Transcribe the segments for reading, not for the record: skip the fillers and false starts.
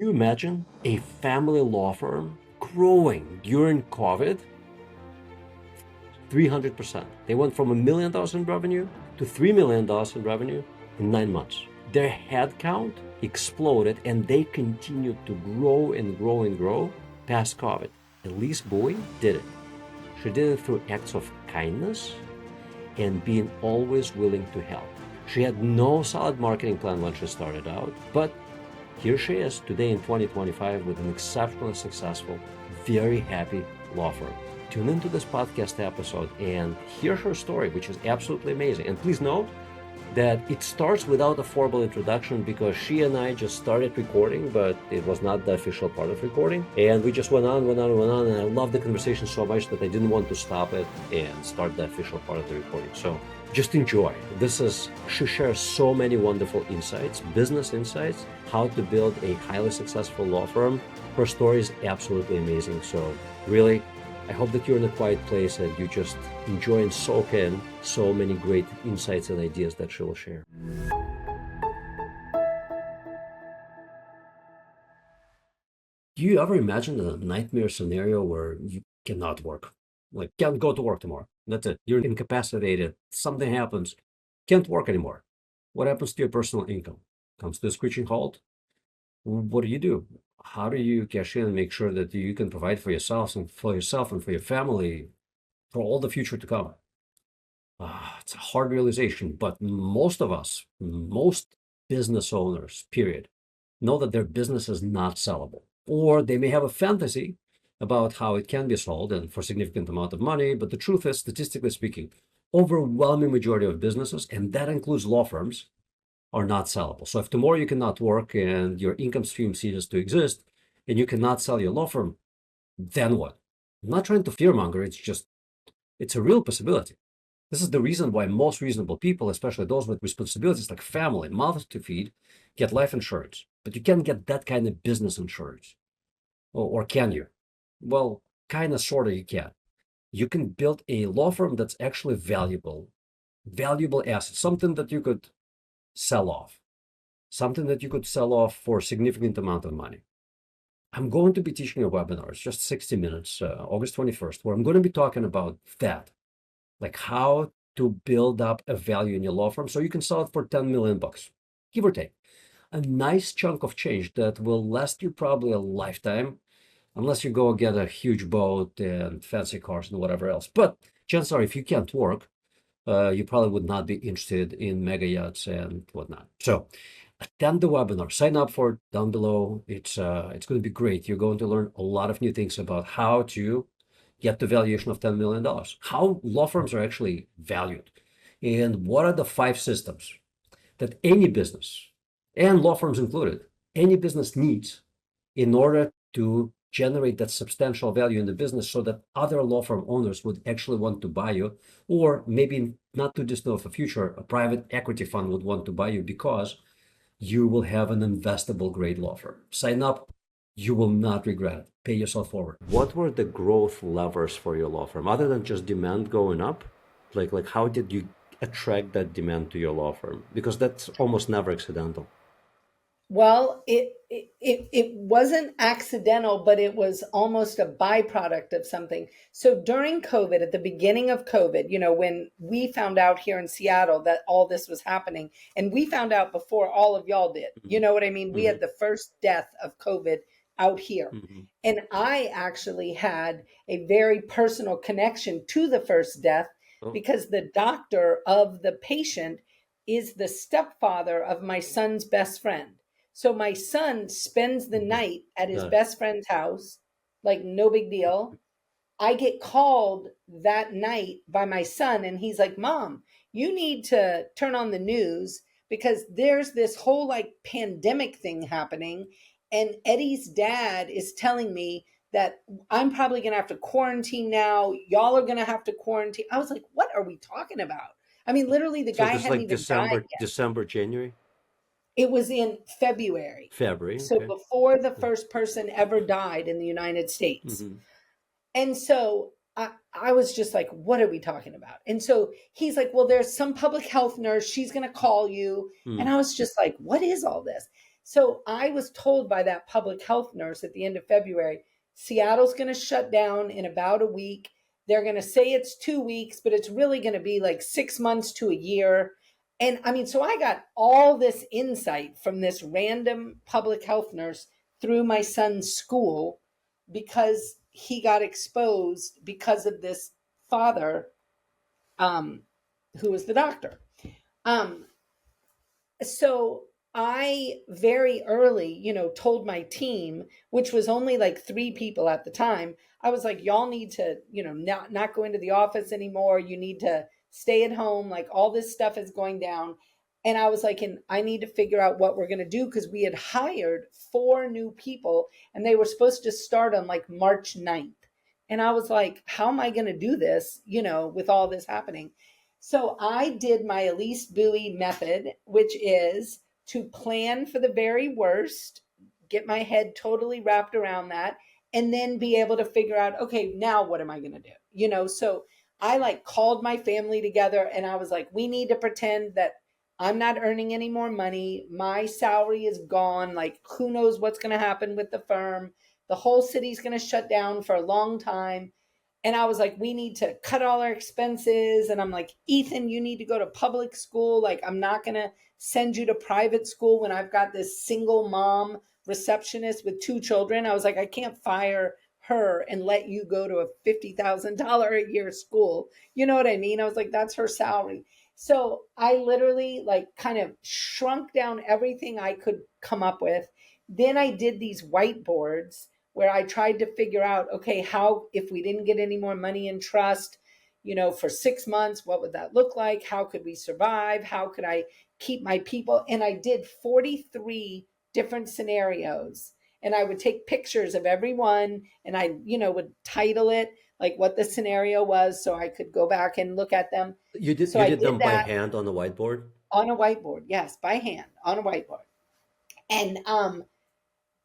you imagine a family law firm growing during COVID? 300%. They went from $1 million in revenue to $3 million in revenue in 9 months. Their headcount exploded and they continued to grow and grow and grow past COVID. Elise Buie did it. She did it through acts of kindness and being always willing to help. She had no solid marketing plan when she started out, but here she is today in 2025 with an exceptionally successful, very happy law firm. Tune into this podcast episode and hear her story, which is absolutely amazing. And please note that it starts without a formal introduction because she and I just started recording, but it was not the official part of recording. And we just went on, and I loved the conversation so much that I didn't want to stop it and start the official part of the recording. So just enjoy. She shares so many wonderful insights, business insights, how to build a highly successful law firm. Her story is absolutely amazing. So really, I hope that you're in a quiet place and you just enjoy and soak in so many great insights and ideas that she will share. Do you ever imagine a nightmare scenario where you cannot work? Like, can't go to work tomorrow. That's it. You're incapacitated. Something happens. Can't work anymore. What happens to your personal income? Comes to a screeching halt? What do? How do you cash in and make sure that you can provide for yourself and for your family for all the future to come? It's a hard realization, but most of us, most business owners, period, know that their business is not sellable. Or they may have a fantasy about how it can be sold and for a significant amount of money. But the truth is, statistically speaking, overwhelming majority of businesses, and that includes law firms, are not sellable. So if tomorrow you cannot work and your income stream ceases to exist and you cannot sell your law firm, then what? I'm not trying to fearmonger. It's a real possibility. This is the reason why most reasonable people, especially those with responsibilities like family, mouths to feed, get life insurance. But you can't get that kind of business insurance. Or can you? Well, kind of, sort of you can. You can build a law firm that's actually valuable asset, something that you could sell off, for a significant amount of money. I'm going to be teaching a webinar. It's just 60 minutes, August 21st, where I'm going to be talking about that, like how to build up a value in your law firm so you can sell it for 10 million bucks, give or take. A nice chunk of change that will last you probably a lifetime, unless you go get a huge boat and fancy cars and whatever else. But chances are, if you can't work, you probably would not be interested in mega yachts and whatnot. So attend the webinar, sign up for it down below. It's going to be great. You're going to learn a lot of new things about how to get the valuation of $10 million, how law firms are actually valued, and what are the 5 systems that any business, and law firms included, any business needs in order to generate that substantial value in the business so that other law firm owners would actually want to buy you, or maybe not too distant of a future, a private equity fund would want to buy you because you will have an investable grade law firm. Sign up. You will not regret it. Pay yourself forward. What were the growth levers for your law firm other than just demand going up? Like how did you attract that demand to your law firm? Because that's almost never accidental. Well, it wasn't accidental, but it was almost a byproduct of something. So during COVID, at the beginning of COVID, when we found out here in Seattle that all this was happening, and we found out before all of y'all did, you know what I mean? We had the first death of COVID out here. And I actually had a very personal connection to the first death because the doctor of the patient is the stepfather of my son's best friend. So my son spends the night at his best friend's house, like no big deal. I get called that night by my son and he's like, "Mom, you need to turn on the news because there's this whole like pandemic thing happening. And Eddie's dad is telling me that I'm probably going to have to quarantine now. Y'all are going to have to quarantine." I was like, "What are we talking about?" I mean, literally the So guy this is hadn't like even died yet. December, January? It was in February. February, So okay. before the first person ever died in the United States. And so I was just like, what are we talking about? And so he's like, well, there's some public health nurse. She's going to call you. And I was just like, what is all this? So I was told by that public health nurse at the end of February, Seattle's going to shut down in about a week. They're going to say it's 2 weeks, but it's really going to be like 6 months to a year. And I mean, so I got all this insight from this random public health nurse through my son's school because he got exposed because of this father, um, who was the doctor. Um, so I very early, told my team, which was only like 3 people at the time, I was like, y'all need to, not go into the office anymore. You need to stay at home. Like all this stuff is going down. And I was like, and I need to figure out what we're going to do because we had hired 4 new people and they were supposed to start on like March 9th. And I was like, how am I going to do this, with all this happening? So I did my Elise Buie method, which is to plan for the very worst, get my head totally wrapped around that, and then be able to figure out, okay, now what am I going to do? So I like called my family together and I was like, we need to pretend that I'm not earning any more money. My salary is gone. Like, who knows what's going to happen with the firm? The whole city's going to shut down for a long time. And I was like, we need to cut all our expenses. And I'm like, Ethan, you need to go to public school. Like, I'm not going to send you to private school when I've got this single mom receptionist with 2 children. I was like, I can't fire her and let you go to a $50,000 a year school. You know what I mean? I was like, that's her salary. So I literally like kind of shrunk down everything I could come up with. Then I did these whiteboards where I tried to figure out, okay, how, if we didn't get any more money in trust, for 6 months, what would that look like? How could we survive? How could I keep my people? And I did 43 different scenarios. And I would take pictures of every one and I, would title it like what the scenario was so I could go back and look at them. You did So you I did did them by that hand on the whiteboard? on a whiteboard. Yes, by hand on a whiteboard.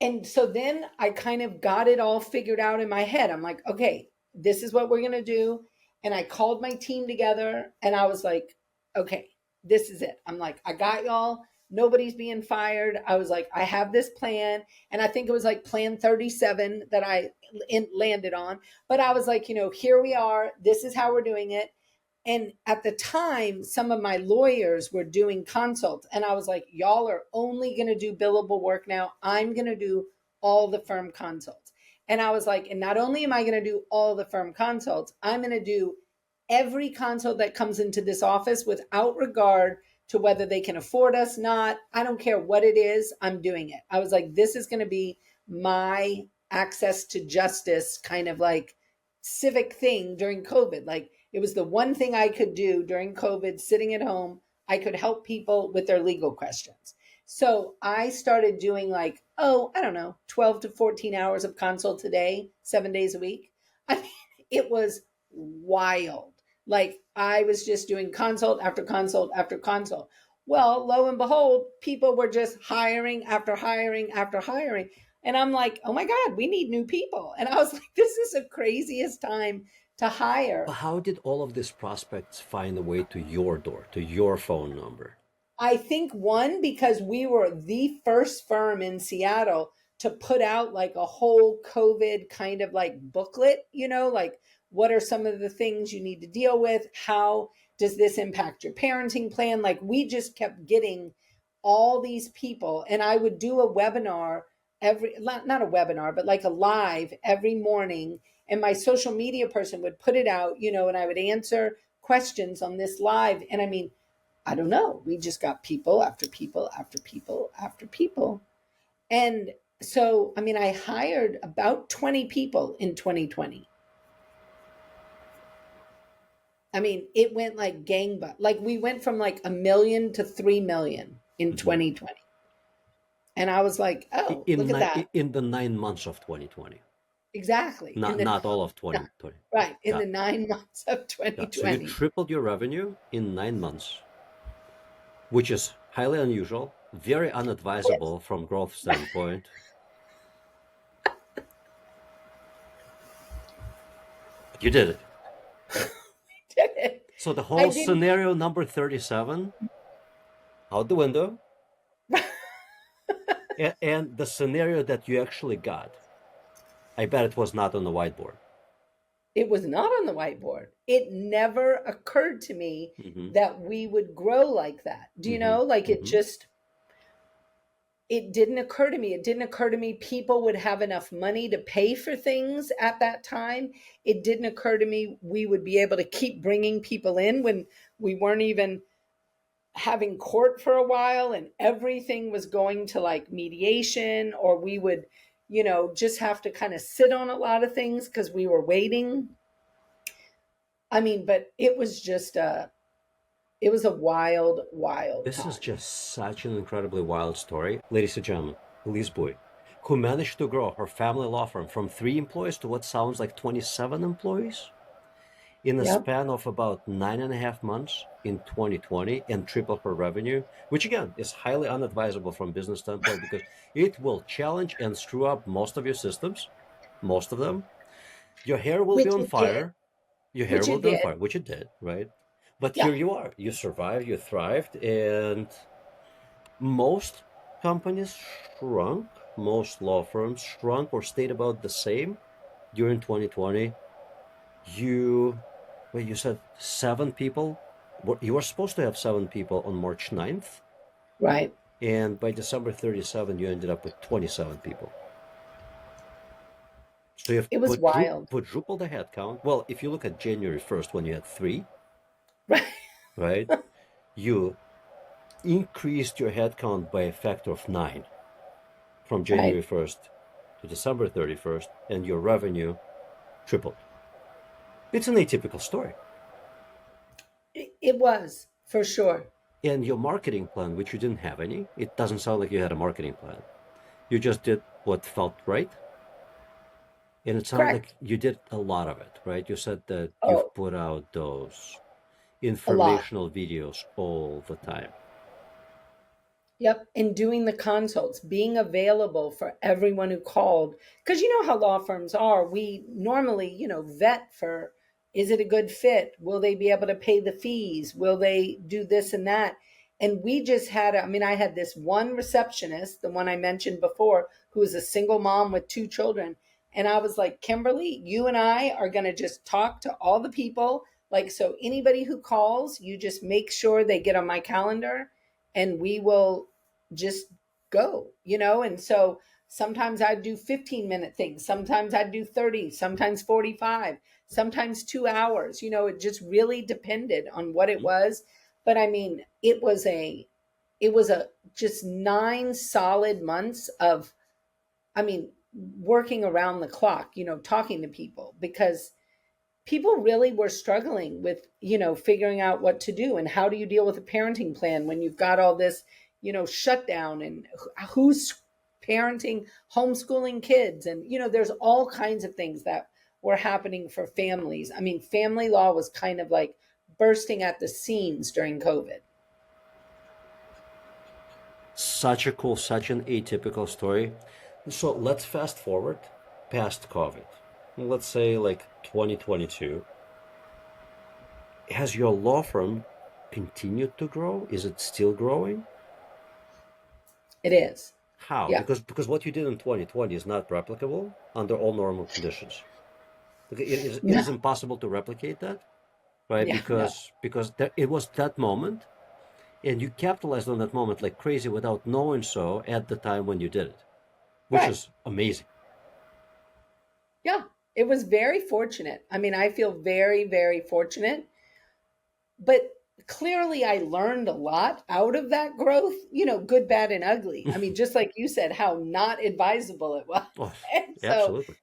And so then I kind of got it all figured out in my head. I'm like, okay, this is what we're going to do. And I called my team together and I was like, okay, this is it. I'm like, I got y'all. Nobody's being fired. I was like, I have this plan. And I think it was like plan 37 that I landed on. But I was like, here we are. This is how we're doing it. And at the time, some of my lawyers were doing consults. And I was like, y'all are only going to do billable work now. I'm going to do all the firm consults. And I was like, and not only am I going to do all the firm consults, I'm going to do every consult that comes into this office without regard to whether they can afford us, not. I don't care what it is. I'm doing it. I was like, this is going to be my access to justice kind of like civic thing during COVID. Like, it was the one thing I could do during COVID, sitting at home. I could help people with their legal questions. So I started doing like, I don't know, 12 to 14 hours of consult a day, 7 days a week. I mean, it was wild. Like, I was just doing consult after consult after consult. Well, lo and behold, people were just hiring after hiring after hiring. And I'm like, oh my God, we need new people. And I was like, this is the craziest time to But hire. how did all of these prospects find a way to your door, to your phone number? I think one, because we were the first firm in Seattle to put out like a whole COVID kind of like booklet, like what are some of the things you need to deal with? How does this impact your parenting plan? Like, we just kept getting all these people, and I would do a webinar not a webinar, but like a live every morning. And my social media person would put it out, and I would answer questions on this live. And I mean, I don't know. We just got people after people after people after people. And so, I mean, I hired about 20 people in 2020. I mean, it went like gangbusters. Like, we went from like 1 million to 3 million in Mhm. 2020. And I was like, oh, look at that. In the 9 months of 2020, Exactly. not all of 2020. Right. In the Got 9 months of So you 2020. tripled your revenue in 9 months, which is highly unusual, very Yes. unadvisable from growth standpoint. But you did it. Did it. So the I whole didn't. scenario number 37 out the window. And the scenario that you actually got, I bet it was not on the whiteboard. It was not on the whiteboard. It never occurred to me Mm-hmm. that we would grow like that. Do you Mm-hmm. know? Like Mm-hmm. it didn't occur to me. It didn't occur to me people would have enough money to pay for things at that time. It didn't occur to me we would be able to keep bringing people in when we weren't even having court for a while and everything was going to like mediation, or we would, just have to kind of sit on a lot of things because we were waiting. I mean, but it was a wild, wild This is time. just such an incredibly wild story. Ladies and gentlemen, Elise Buie, who managed to grow her family law firm from 3 employees to what sounds like 27 employees in a Yep. span of about 9.5 months in 2020 and triple her revenue, which again is highly unadvisable from a business standpoint because it will challenge and screw up most of your systems, most of them. Your hair will be Which on it did. fire. Your hair Which will it be on did. fire, which it did, right? But Yeah. here you are. You survived, you thrived, and most companies shrunk, most law firms shrunk or stayed about the same during 2020. You, well, you said 7 people. You were supposed to have 7 people on March 9th, Right. and by December 37, you ended up with 27 people. So you've It was wild. quadrupled the headcount. Well, if you look at January 1st when you had 3, Right. right, you increased your headcount by a factor of 9 from Right. January 1st to December 31st, and your revenue tripled. It's an atypical story. It was for sure. And your marketing plan, which you didn't have any, it doesn't sound like you had a marketing plan. You just did what felt right. And it sounds like Correct. you did a lot of it, right? You said that Oh, you've put out those a lot. informational videos all the time. Yep. And doing the consults, being available for everyone who called. Because you know how law firms are. We normally, vet for, is it a good fit? Will they be able to pay the fees? Will they do this and that? And we just had, I mean, I had this one receptionist, the one I mentioned before, who was a single mom with 2 children. And I was like, Kimberly, you and I are going to just talk to all the people. Like, so anybody who calls, you just make sure they get on my calendar and we will just go. And so sometimes I'd do 15-minute things, sometimes I'd do 30, sometimes 45, sometimes 2 hours. It just really depended on what it Mhm. was. But I mean, it was a just 9 solid months of, I mean, working around the clock, talking to people, because people really were struggling with, figuring out what to do and how do you deal with a parenting plan when you've got all this, shutdown, and who's parenting, homeschooling kids, and there's all kinds of things that were happening for families. I mean, family law was kind of like bursting at the seams during COVID. Such a cool, such an atypical story. So let's fast forward past COVID. Let's say like 2022. Has your law firm continued to grow? Is it still growing? It is. How? Yeah. Because what you did in 2020 is not replicable under all normal conditions. It No. is impossible to replicate that, right? Yeah. No. Because it was that moment, and you capitalized on that moment like crazy without knowing so at the time when you did it, which Right. is amazing. Yeah. It was very fortunate. I mean, I feel very, very fortunate, but clearly I learned a lot out of that growth, good, bad, and ugly. I mean, just like you said, how not advisable it was. Oh, And so, absolutely.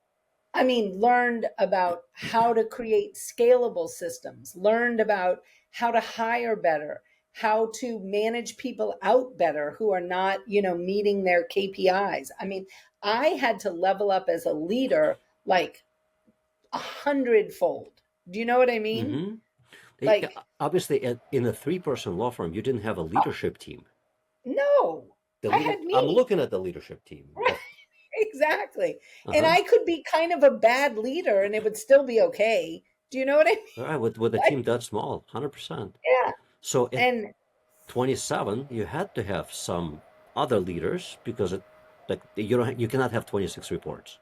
I mean, learned about how to create scalable systems, learned about how to hire better, how to manage people out better who are not, meeting their KPIs. I mean, I had to level up as a leader like 100-fold. Do you know what I mean? Hmm. Like, Obviously, in a three-person law firm, you didn't have a leadership team. no, The I leader, had I'm me. looking at the leadership team. Right, exactly. And Uh-huh. I could be kind of a bad leader and it would still be okay. Do you know what I mean? All right, with a Like, team that small, 100%. yeah. So at And 27, you had to have some other leaders because Like you cannot have 26 reports.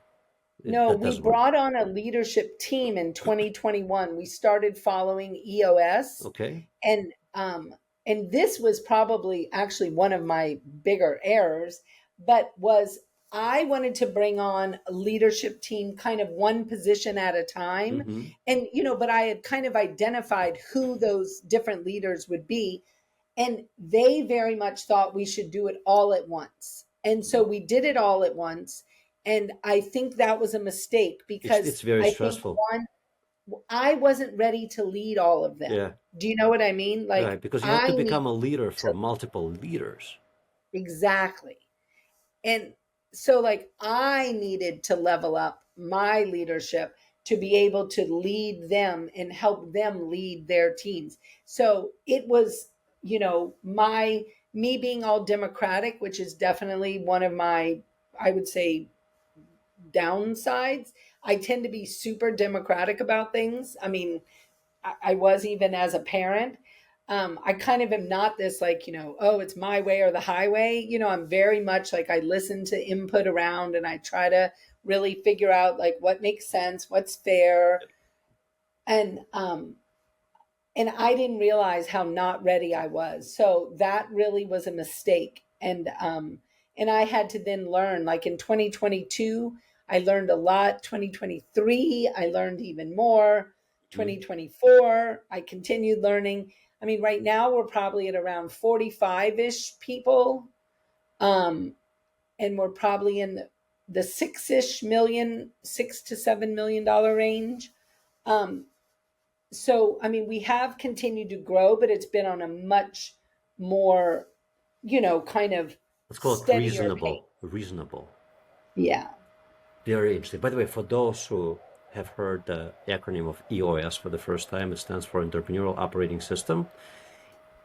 No, That we doesn't work. brought on a leadership team in 2021. We started following EOS, Okay. and this was probably actually one of my bigger errors, but was I wanted to bring on a leadership team kind of one position at a time. Mm-hmm. And but I had kind of identified who those different leaders would be, and they very much thought we should do it all at once. And so we did it all at once. And I think that was a mistake because It's very I think stressful. one, I wasn't ready to lead all of them. Yeah. Do you know what I mean? Right. Like Because you have I to need become a leader for to multiple leaders. exactly. And so like I needed to level up my leadership to be able to lead them and help them lead their teams. So it was, my me being all democratic, which is definitely one of my, I would say, downsides. I tend to be super democratic about things. I mean, I was even as a parent. I kind of am not this like, oh, it's my way or the highway. I'm very much like I listen to input around and I try to really figure out like what makes sense, what's fair. And I didn't realize how not ready I was. So that really was a mistake. And I had to then learn like in 2022, I learned a lot. 2023, I learned even more. Mm-hmm. 2024, I continued learning. I mean, right now we're probably at around 45-ish people. And we're probably in the 6 to 7 million dollar range. Um, so I mean we have continued to grow, but it's been on a much more kind of Let's call it steadier pace. reasonable. Reasonable. Yeah. Very interesting. By the way, for those who have heard the acronym of EOS for the first time, it stands for Entrepreneurial Operating System.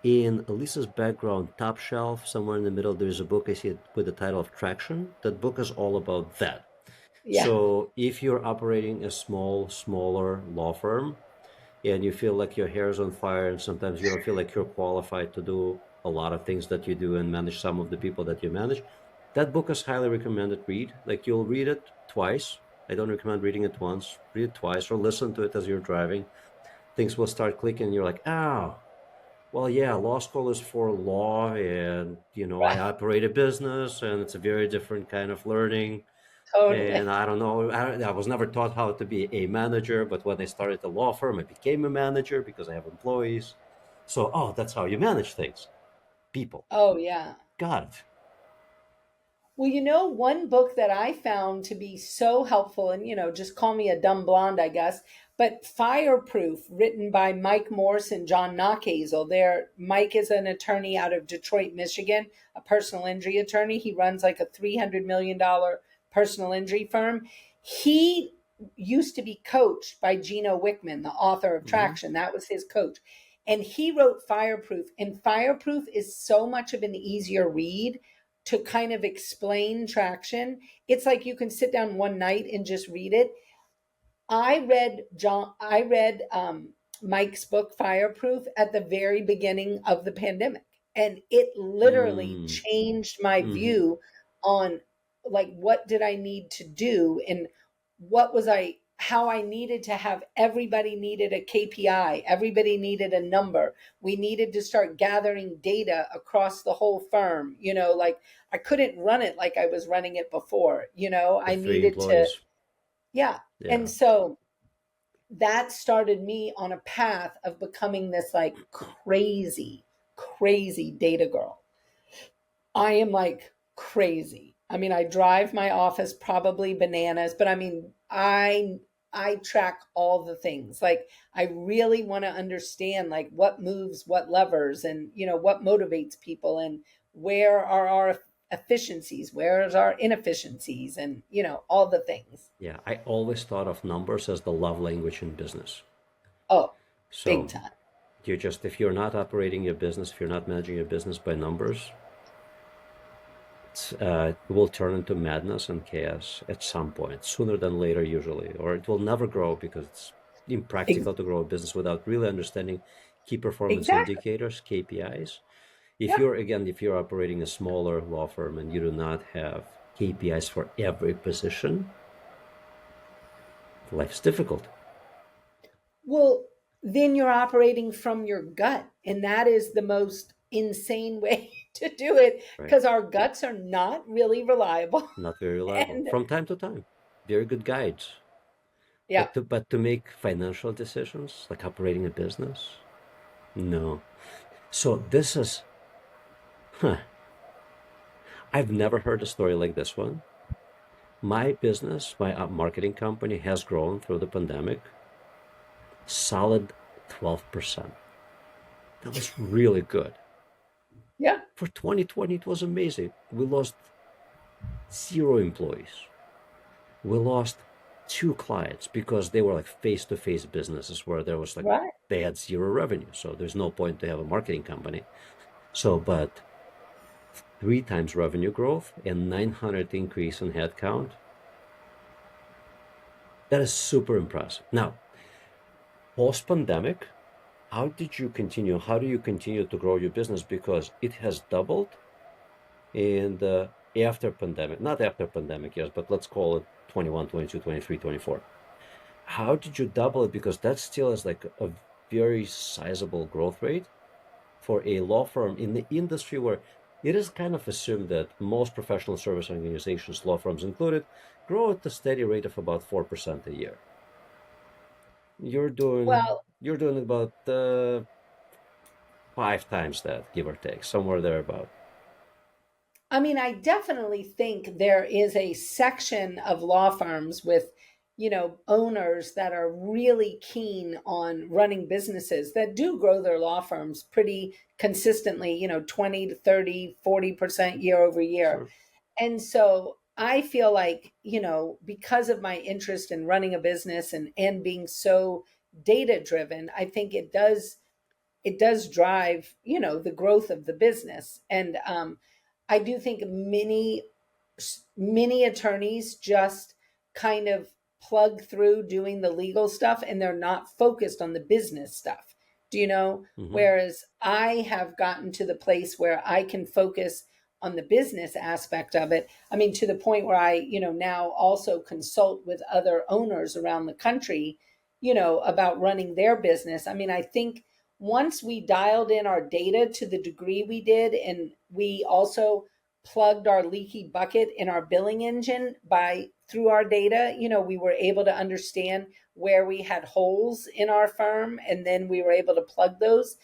In Elise's background, top shelf, somewhere in the middle, there's a book I see it with the title of Traction. That book is all about that. Yeah. So if you're operating a smaller law firm, and you feel like your hair is on fire, and sometimes you don't feel like you're qualified to do a lot of things that you do and manage some of the people that you manage, that book is highly recommended read. Like you'll read it twice. I don't recommend reading it once. Read it twice or listen to it as you're driving. Things will start clicking and you're like, oh, well, yeah, law school is for law, and I Right. operate a business, and it's a very different kind of learning. Totally. And I don't know, I was never taught how to be a manager, but when I started the law firm, I became a manager because I have employees. So, oh, that's how you manage things. People. Oh yeah. Got it. Well, one book that I found to be so helpful, and just call me a dumb blonde, I guess, but Fireproof, written by Mike Morse and John Knockhazel. Mike is an attorney out of Detroit, Michigan, a personal injury attorney. He runs like a $300 million personal injury firm. He used to be coached by Gino Wickman, the author of Hmm. Traction. That was his coach. And he wrote Fireproof. And Fireproof is so much of an easier read to kind of explain traction. It's like you can sit down one night and just read it. I read Mike's book Fireproof at the very beginning of the pandemic, and it literally Mm. changed my Hmm. view on like what did I need to do, and what was I how I needed to have. Everybody needed a KPI, everybody needed a number. We needed to start gathering data across the whole firm, like I couldn't run it like I was running it before. I With three needed to, employees. yeah. Yeah. And so that started me on a path of becoming this like crazy, crazy data girl. I am like crazy. I mean, I drive my office probably bananas, but I mean, I track all the things. Like I really want to understand like what moves what levers, and what motivates people, and where are our efficiencies, where's our inefficiencies, and all the things. Yeah. I always thought of numbers as the love language in business. Oh, big So time. if you're not operating your business, if you're not managing your business by numbers, it will turn into madness and chaos at some point, sooner than later, usually, or it will never grow because it's Ex- impractical to grow a business without really understanding key performance exactly. indicators, KPIs. If Yeah. you're, again, if you're operating a smaller law firm and you do not have KPIs for every position, life's difficult. Well, then you're operating from your gut, and that is the most insane way to do it Right? because our guts are not really reliable. Not very reliable. And From time to time, very good guides. yeah, But to make financial decisions, like operating a business, no. So this is, huh, I've never heard a story like this one. My business, my marketing company has grown through the pandemic, solid 12%. That was really good. yeah, For 2020, it was amazing. We lost 0 employees. We lost 2 clients because they were like face-to-face businesses where there was like right. they had 0 revenue. So there's no point to have a marketing company. So, but 3 times revenue growth and 900 increase in headcount, that is super impressive. Now, post-pandemic, how do you continue to grow your business? Because it has doubled and after pandemic, not after pandemic years, but let's call it 21, 22, 23, 24. How did you double it? Because that still is like a very sizable growth rate for a law firm in the industry where it is kind of assumed that most professional service organizations, law firms included, grow at a steady rate of about 4% a year. You're doing Well, you're doing about 5 times that, give or take, somewhere there about. I mean, I definitely think there is a section of law firms with, owners that are really keen on running businesses that do grow their law firms pretty consistently, 20 to 30, 40% year over year. Sure. And so I feel like, because of my interest in running a business and being so data driven, I think it does drive the growth of the business. And I do think many attorneys just kind of plug through doing the legal stuff and they're not focused on the business stuff. Do you know? Mm-hmm. Whereas I have gotten to the place where I can focus on the business aspect of it. I mean, to the point where I, now also consult with other owners around the country, about running their business. I mean, I think once we dialed in our data to the degree we did, and we also plugged our leaky bucket in our billing engine by through our data, we were able to understand where we had holes in our firm, and then we were able to plug those.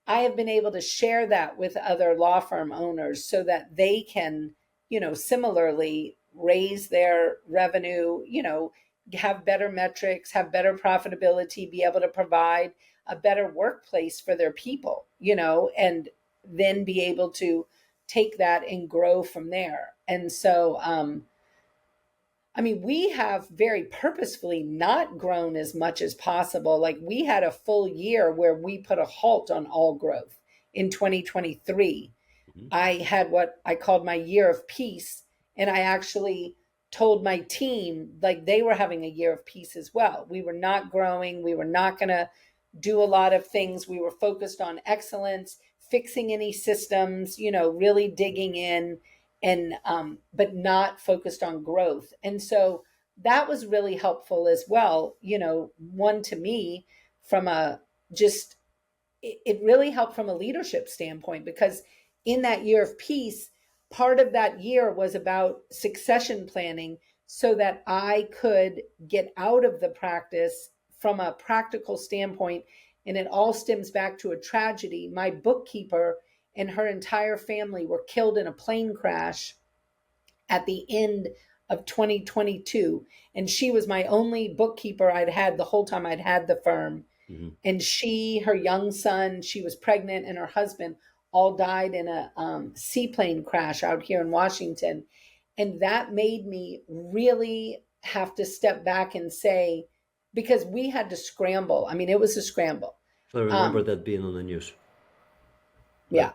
I have been able to share that with other law firm owners so that they can, similarly raise their revenue, have better metrics, have better profitability, be able to provide a better workplace for their people, and then be able to take that and grow from there. And so, I mean, we have very purposefully not grown as much as possible. Like we had a full year where we put a halt on all growth in 2023. Mm-hmm. I had what I called my year of peace. And I actually told my team like they were having a year of peace as well. We were not growing. We were not going to do a lot of things. We were focused on excellence, fixing any systems, really digging in and but not focused on growth. And so that was really helpful as well. One to me from a just it really helped from a leadership standpoint because in that year of peace, part of that year was about succession planning so that I could get out of the practice from a practical standpoint. And it all stems back to a tragedy. My bookkeeper and her entire family were killed in a plane crash at the end of 2022. And she was my only bookkeeper I'd had the whole time I'd had the firm. Mm-hmm. And her young son, she was pregnant, and her husband all died in a seaplane crash out here in Washington. And that made me really have to step back and say, because we had to scramble. I mean, it was a scramble. So I remember Um, that being on the news. yeah. Right.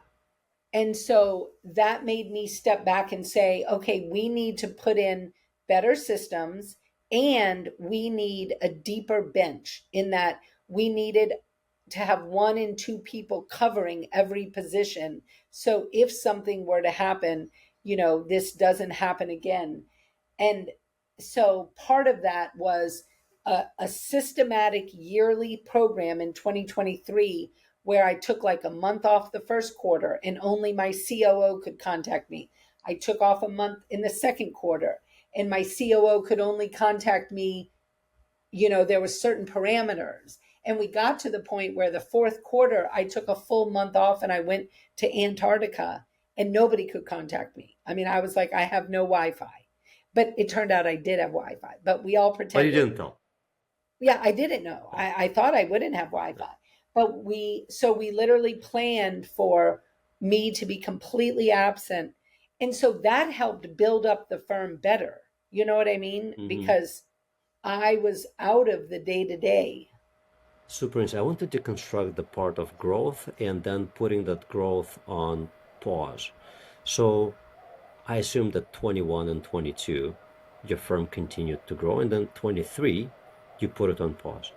And so that made me step back and say, okay, we need to put in better systems and we need a deeper bench in that we needed to have 1 and 2 people covering every position. So if something were to happen, this doesn't happen again. And so part of that was a systematic yearly program in 2023 where I took like a month off the first quarter and only my COO could contact me. I took off a month in the second quarter and my COO could only contact me. There was certain parameters. And we got to the point where the fourth quarter, I took a full month off and I went to Antarctica and nobody could contact me. I mean, I was like, I have no Wi-Fi. But it turned out I did have Wi-Fi, but we all But you pretended. didn't know. Yeah, I didn't know. I thought I wouldn't have Wi-Fi. But so we literally planned for me to be completely absent. And so that helped build up the firm better. You know what I mean? Because I was out of the day to day. Super interesting. I want to deconstruct the part of growth and then putting that growth on pause. So I assume that 21 and 22, your firm continued to grow, and then 23, you put it on pause.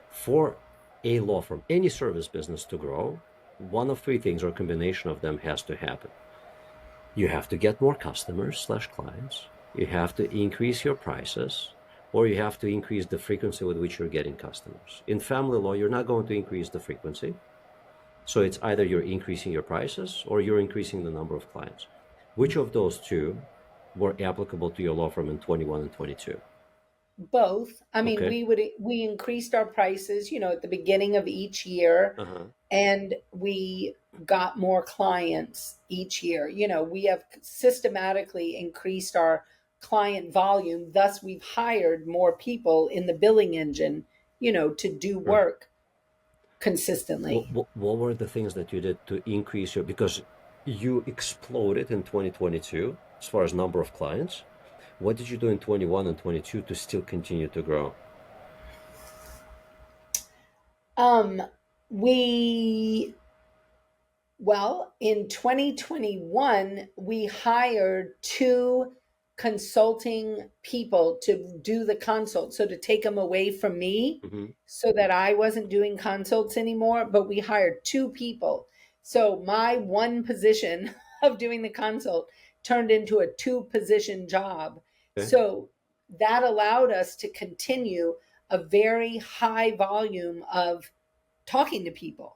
For a law firm, any service business to grow, one of three things or a combination of them has to happen. You have to get more customers/clients, you have to increase your prices, or you have to increase the frequency with which you're getting customers. In family law, you're not going to increase the frequency. So it's either you're increasing your prices or you're increasing the number of clients. Which of those two were applicable to your law firm in 21 and 22? Both. I mean, Okay. we increased our prices, at the beginning of each year, and we got more clients each year. We have systematically increased our client volume. Thus, we've hired more people in the billing engine, to do work consistently. What were the things that you did to increase because you exploded in 2022 as far as number of clients. What did you do in 21 and 22 to still continue to grow? We Well, in 2021, we hired two consulting people to do the consult. So to take them away from me so that I wasn't doing consults anymore, but we hired two people. So my one position of doing the consult turned into a two-position job. Okay. So that allowed us to continue a very high volume of talking to people,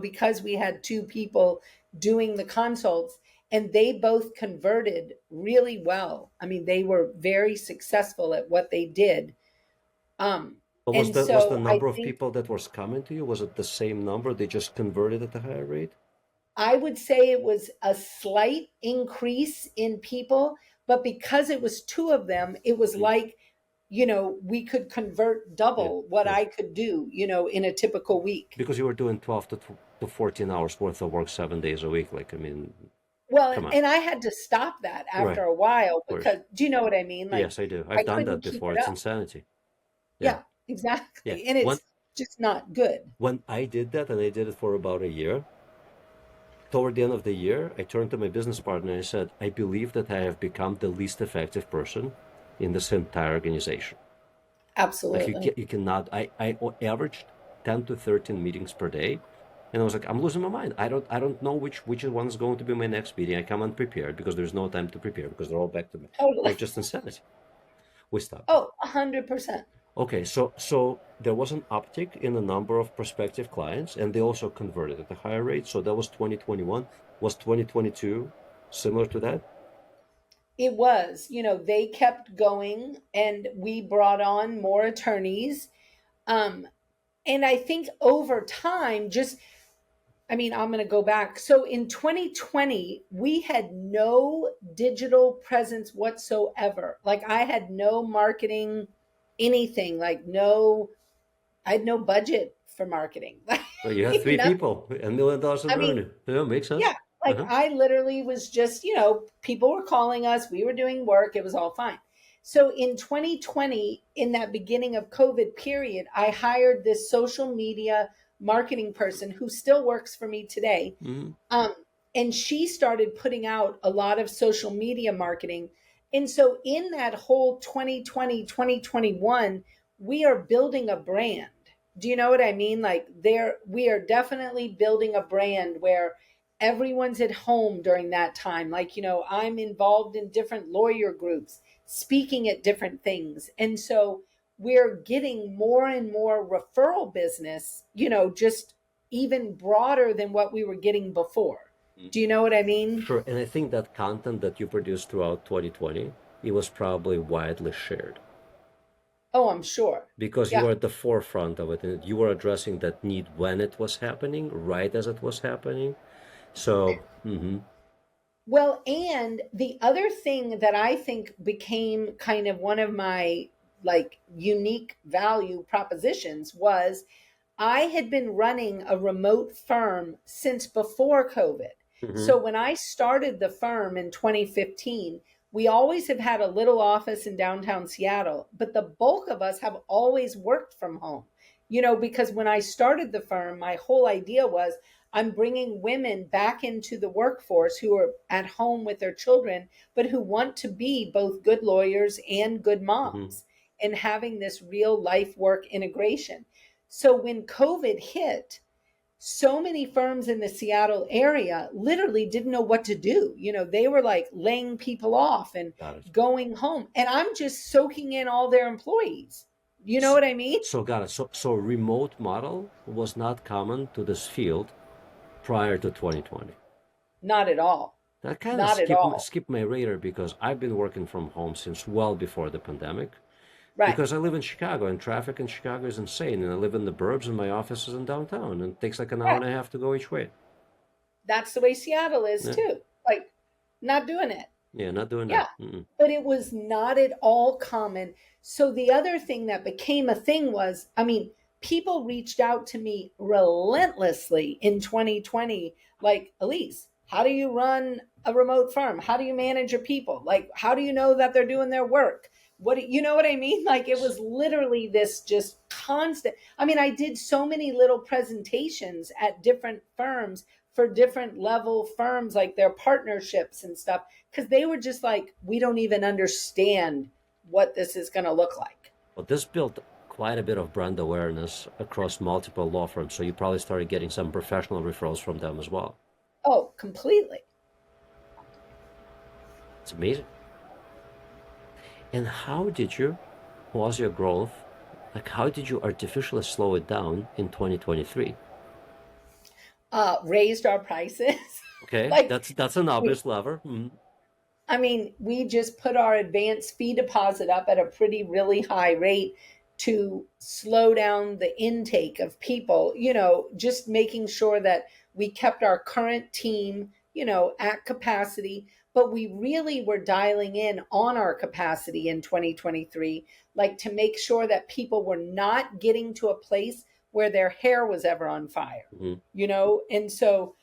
because we had two people doing the consults and they both converted really well. I mean, they were very successful at what they did. But And was so the I number of think people that was coming to you, was it the same number? They just converted at a higher rate? I would say it was a slight increase in people, but because it was two of them, it was like, we could convert double what I could do, in a typical week. Because you were doing 12 to 14 hours worth of work 7 days a week. Like, I mean, Well, come on. and I had to stop that after Right. a while Of course. because, do you know what I mean? Like, Yes, I do. I I've done that couldn't keep before. it It's up. insanity. Yeah, exactly. Yeah. And When it's just not good. when I did that, and I did it for about a year, toward the end of the year, I turned to my business partner and I said, I believe that I have become the least effective person in this entire organization. Like Absolutely. you cannot. I averaged 10 to 13 meetings per day, and I was like, I'm losing my mind. I don't know which one is going to be my next meeting. I come unprepared because there's no time to prepare because they're all back to me. Totally. Like just insanity. We stopped. Oh, 100%. Okay, so there was an uptick in the number of prospective clients, and they also converted at a higher rate. So that was 2021. Was 2022 similar to that? It was, they kept going and we brought on more attorneys. And I think over time, I'm going to go back. So in 2020, we had no digital presence whatsoever. Like I had no marketing, anything, I had no budget for marketing. Well, you have three Nothing. people and $1 million of I mean, revenue. Yeah, makes sense. yeah, like I literally was just, people were calling us, we were doing work, it was all fine. So in 2020, in that beginning of COVID period, I hired this social media marketing person who still works for me today. And she started putting out a lot of social media marketing. And so in that whole 2020, 2021, we are building a brand. Do you know what I mean? Like we are definitely building a brand where everyone's at home during that time. Like, I'm involved in different lawyer groups, speaking at different things. And so we're getting more and more referral business, just even broader than what we were getting before. Do you know what I mean? Sure. And I think that content that you produced throughout 2020, it was probably widely shared Oh, I'm sure. because you Yeah. were at the forefront of it and you were addressing that need when it was happening, right as it was happening. So, Well, and the other thing that I think became kind of one of my like unique value propositions was I had been running a remote firm since before COVID. hmm So when I started the firm in 2015, we always have had a little office in downtown Seattle, but the bulk of us have always worked from home. Because when I started the firm, my whole idea was I'm bringing women back into the workforce who are at home with their children, but who want to be both good lawyers and good hmm moms and having this real life work integration. So when COVID hit, so many firms in the Seattle area literally didn't know what to do. They were like laying people off and got it. going home. And I'm just soaking in all their employees. You know what I mean? So got it. So remote model was not common to this field prior to 2020. Not at all. That kind of Not at all. skip my radar because I've been working from home since well before the pandemic. Right. Because I live in Chicago and traffic in Chicago is insane, and I live in the burbs and my office is in downtown, and it takes like an hour Right. and a half to go each way. That's the way Seattle is Yeah, too. Like, not doing it. yeah, not doing that. Yeah. But it was not at all common. So the other thing that became a thing was, people reached out to me relentlessly in 2020, like, Elise, how do you run a remote firm? How do you manage your people? Like, how do you know that they're doing their work? You know what I mean? Like, it was literally this just constant. I did so many little presentations at different firms for different level firms, like their partnerships and stuff, because they were just like, we don't even understand what this is going to look like. But this built quite a bit of brand awareness across multiple law firms, so you probably started getting some professional referrals from them as well. Oh, completely. It's amazing. And how did you pause your growth? Like, how did you artificially slow it down in 2023? Raised our prices. Okay, like that's an we, obvious lever. we just put our advance fee deposit up at a really high rate to slow down the intake of people, just making sure that we kept our current team, at capacity, but we really were dialing in on our capacity in 2023, like to make sure that people were not getting to a place where their hair was ever on fire, Mm-hmm. and so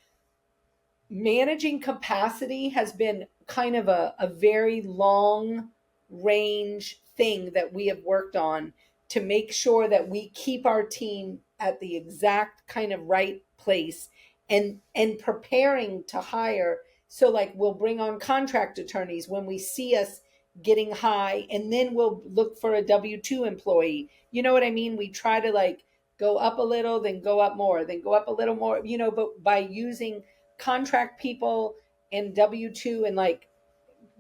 managing capacity has been kind of a very long range thing that we have worked on to make sure that we keep our team at the exact kind of right place and preparing to hire. So like we'll bring on contract attorneys when we see us getting high, and then we'll look for a W-2 employee. You know what I mean? We try to like go up a little, then go up more, then go up a little more, but by using contract people and W-2 and like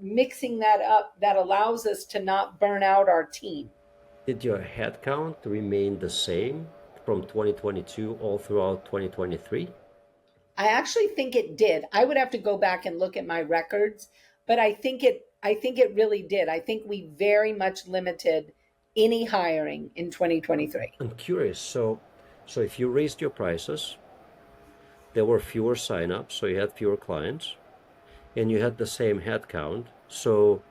mixing that up, that allows us to not burn out our team. Did your headcount remain the same from 2022 all throughout 2023? I actually think it did. I would have to go back and look at my records, but I think it really did. I think we very much limited any hiring in 2023. I'm curious. So if you raised your prices, there were fewer signups, so you had fewer clients, and you had the same headcount, so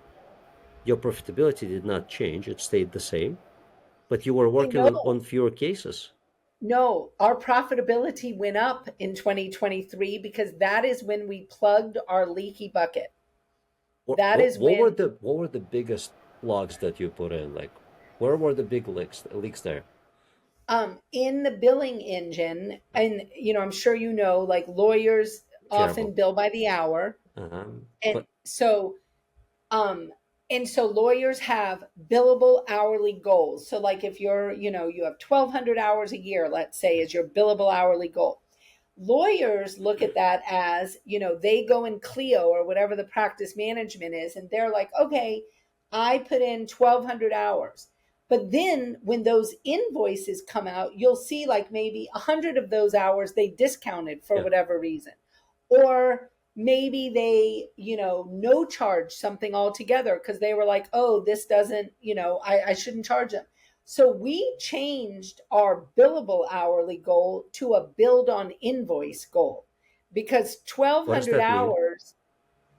your profitability did not change; it stayed the same, but you were working on No, fewer cases. no, our profitability went up in 2023 because that is when we plugged our leaky bucket. What, That what, is what were when the what were the biggest logs that you put in? Like, where were the big leaks there? in the billing engine, and I'm sure like lawyers often Terrible. bill by the hour, Uh-huh. and But so um lawyers have billable hourly goals. So like if you have 1,200 hours a year, let's say, is your billable hourly goal. Lawyers look at that as, they go in Clio or whatever the practice management is, and they're like, okay, I put in 1,200 hours. But then when those invoices come out, you'll see like maybe 100 of those hours they discounted for Yeah. whatever reason. Or maybe they, no charge something altogether because they were like, oh, this doesn't, I shouldn't charge them. So we changed our billable hourly goal to a billed on invoice goal, because What does 1,200 that mean? hours,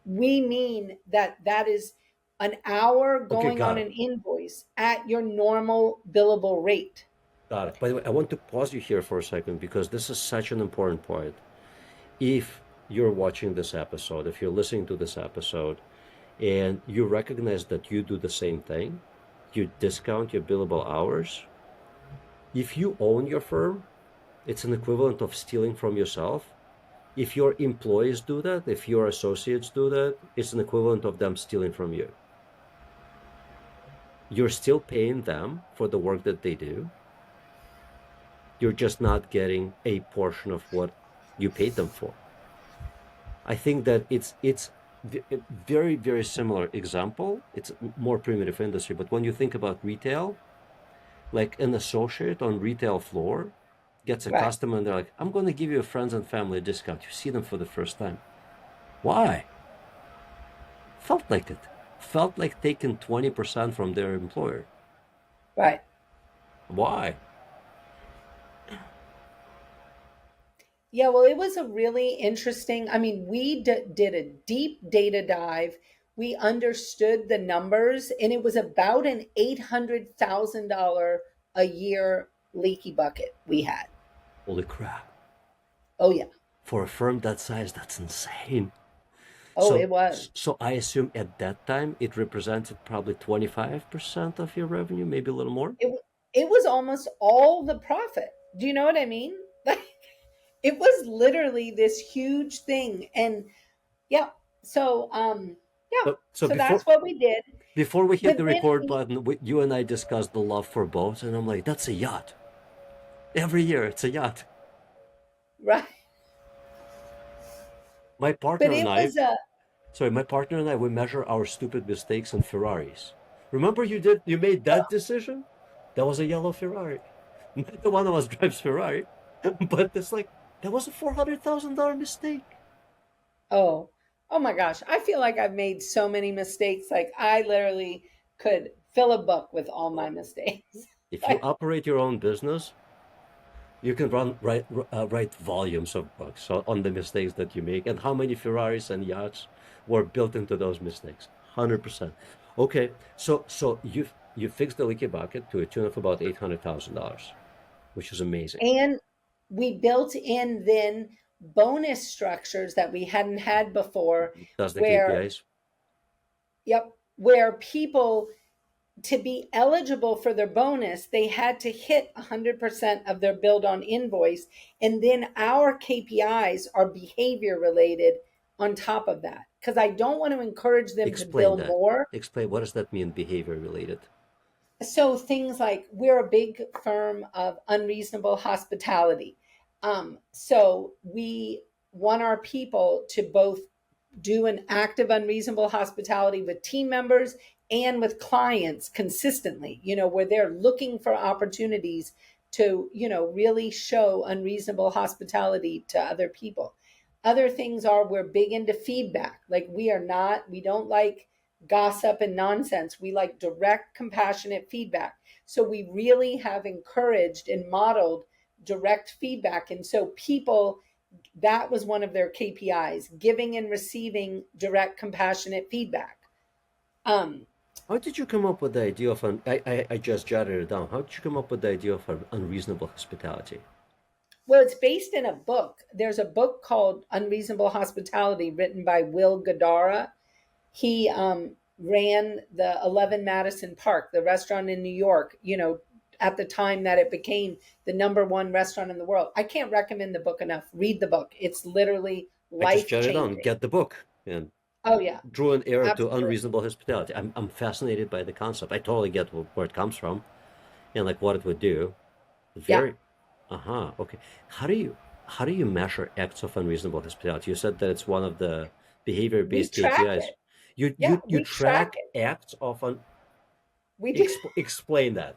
we mean that is an hour Okay, going got on it. an invoice at your normal billable rate. Got it. By the way, I want to pause you here for a second because this is such an important point. If you're watching this episode, if you're listening to this episode, and you recognize that you do the same thing, you discount your billable hours. If you own your firm, it's an equivalent of stealing from yourself. If your employees do that, if your associates do that, it's an equivalent of them stealing from you. You're still paying them for the work that they do. You're just not getting a portion of what you paid them for. I think that it's a very, very similar example. It's a more primitive industry, but when you think about retail, like an associate on retail floor gets a Right. customer and they're like, I'm going to give you a friends and family discount. You see them for the first time. Why? Felt like it. Felt like taking 20% from their employer. Right. Why? Yeah, well, it was a really interesting. I mean, we did a deep data dive. We understood the numbers, and it was about an $800,000 a year leaky bucket we had. Holy crap. Oh, yeah. For a firm that size, that's insane. Oh, So, it was. so I assume at that time it represented probably 25% of your revenue, maybe a little more. It, it was almost all the profit. Do you know what I mean? Like, it was literally this huge thing. And yeah, so, yeah, So so before that's what we did. before we hit But the then record we, button, you and I discussed the love for boats, and I'm like, that's a yacht. Every year, it's a yacht. right. My But partner and it I, was a, sorry, my partner and I, we measure our stupid mistakes in Ferraris. Remember you made that decision? That was a yellow Ferrari. Neither one of us drives Ferrari, but it's like that was a $400,000 mistake. oh, oh my gosh. I feel like I've made so many mistakes. Like I literally could fill a book with all my mistakes. If you Like, operate your own business, you can write volumes of books on the mistakes that you make and how many Ferraris and yachts were built into those mistakes. 100%. Okay, so you fixed the leaky bucket to a tune of about $800,000, which is amazing. and we built in then bonus structures that we hadn't had before, That's the where, KPIs. yep, where people, to be eligible for their bonus, they had to hit 100% of their build on invoice. And then our KPIs are behavior related on top of that. Because I don't want to encourage them to Explain bill that. more. Explain what does that mean, behavior related? So things like, we're a big firm of unreasonable hospitality. So we want our people to both do an active unreasonable hospitality with team members and with clients consistently, where they're looking for opportunities to, really show unreasonable hospitality to other people. Other things are, we're big into feedback. Like we don't like gossip and nonsense. We like direct, compassionate feedback. So we really have encouraged and modeled direct feedback. And so people, that was one of their KPIs, giving and receiving direct, compassionate feedback. Um, How did you come up with the idea of I just jotted it down. How did you come up with the idea of unreasonable hospitality? well, it's based in a book. There's a book called Unreasonable Hospitality written by Will Gadara. He ran the 11 Madison Park, the restaurant in New York, at the time that it became the number one restaurant in the world. I can't recommend the book enough. Read the book. It's literally I just life jotted it down. changing. Get the book and Oh, yeah, drew an arrow to absolutely. unreasonable hospitality. I'm fascinated by the concept. I totally get where it comes from and like what it would do. Yeah. Very, uh-huh. Okay. How do you? How do you measure acts of unreasonable hospitality? You said that it's one of the We behavior-based track KPIs. it. You Yeah, you you we track track it. acts of un We do. explain that.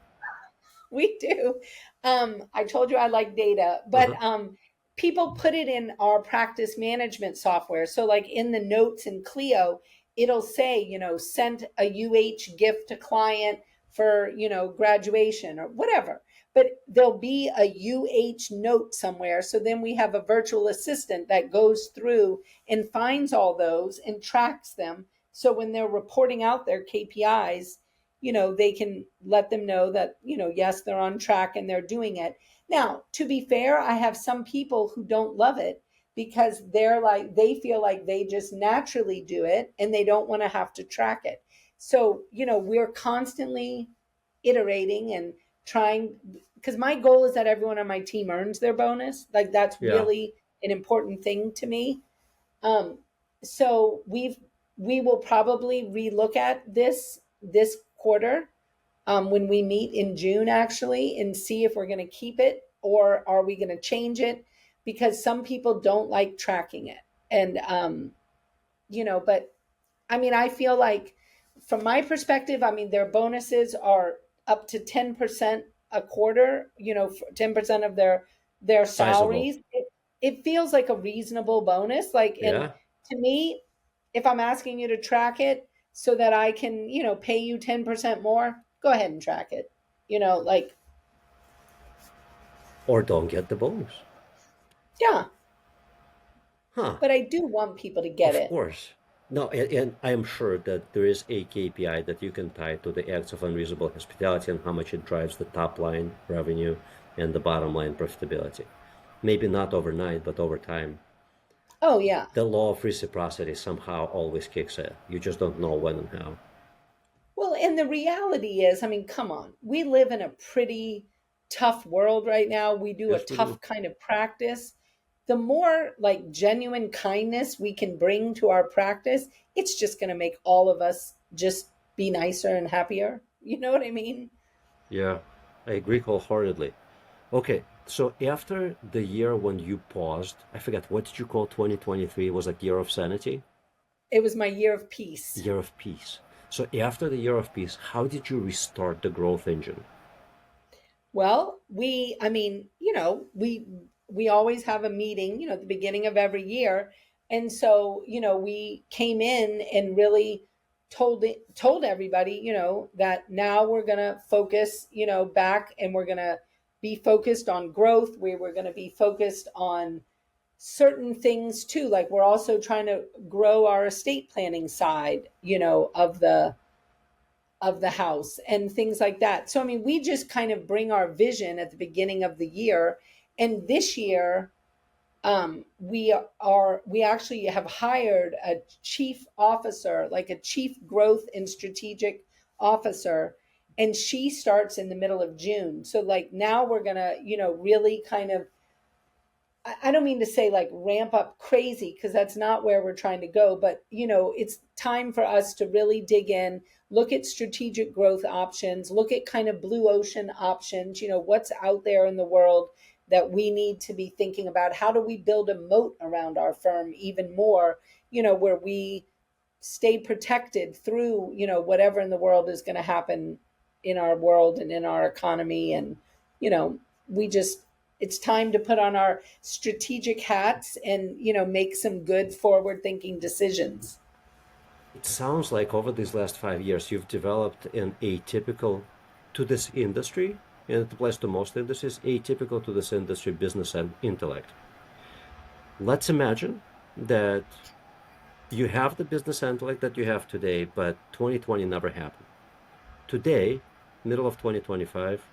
We do. I told you I like data, but Uh-huh. people put it in our practice management software. So, like in the notes in Clio, it'll say, sent a UH gift to client for, graduation or whatever. But there'll be a UH note somewhere. So then we have a virtual assistant that goes through and finds all those and tracks them. So when they're reporting out their KPIs, they can let them know that, yes, they're on track and they're doing it. Now, to be fair, I have some people who don't love it because they feel like they just naturally do it and they don't want to have to track it. So, we're constantly iterating and trying, because my goal is that everyone on my team earns their bonus. Like, that's Yeah. really an important thing to me. Um, so we will probably relook at this quarter, when we meet in June, actually, and see if we're going to keep it or are we going to change it, because some people don't like tracking it. And but I mean, I feel like from my perspective, I mean, their bonuses are up to 10% a quarter, 10% of their Sizable. salaries. It feels like a reasonable bonus. Like, and Yeah. to me, if I'm asking you to track it so that I can, pay you 10% more, go ahead and track it. Like, Or don't get the bonus. yeah, Huh. but I do want people to get Of it. course. No, and I am sure that there is a KPI that you can tie to the acts of unreasonable hospitality and how much it drives the top line revenue and the bottom line profitability. Maybe not overnight, but over time. Oh, yeah. The law of reciprocity somehow always kicks in. You just don't know when and how. Well, and the reality is, I mean, come on, we live in a pretty tough world right now. We do a Yes, we do. tough kind of practice. The more like genuine kindness we can bring to our practice, it's just going to make all of us just be nicer and happier. You know what I mean? Yeah, I agree wholeheartedly. Okay, so after the year when you paused, I forget, what did you call 2023? It was like year of sanity? It was my year of peace. Year of peace. So after the year of peace, how did you restart the growth engine? Well, I mean, we always have a meeting, at the beginning of every year. And so, we came in and really told everybody, that now we're going to focus, back, and we're going to be focused on growth. We were going to be focused on certain things too. Like, we're also trying to grow our estate planning side, of the house and things like that. So, I mean, we just kind of bring our vision at the beginning of the year. And this year, we actually have hired a chief officer, like a chief growth and strategic officer, and she starts in the middle of June. So, like, now we're gonna, really kind of, I don't mean to say like ramp up crazy, because that's not where we're trying to go, but it's time for us to really dig in, look at strategic growth options, look at kind of blue ocean options, what's out there in the world that we need to be thinking about. How do we build a moat around our firm even more, where we stay protected through, whatever in the world is going to happen in our world and in our economy. And, you know, we just, it's time to put on our strategic hats and, make some good forward thinking decisions. It sounds like over these last 5 years, you've developed an atypical to this industry, and it applies to most industries, atypical to this industry business and intellect. Let's imagine that you have the business intellect that you have today, but 2020 never happened. Today, middle of 2025,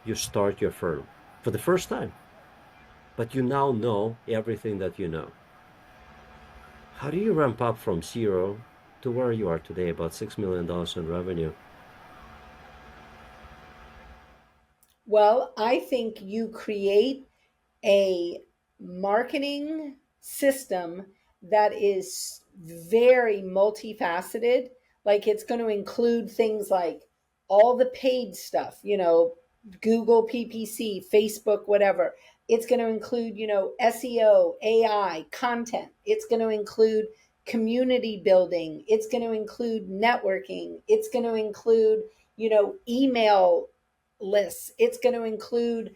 you start your firm for the first time, but you now know everything that you know. How do you ramp up from zero to where you are today, about $6 million in revenue? Well, I think you create a marketing system that is very multifaceted. Like, it's going to include things like all the paid stuff, Google PPC, Facebook, whatever. It's going to include, SEO, AI, content. It's going to include community building. It's going to include networking. It's going to include, email lists. It's going to include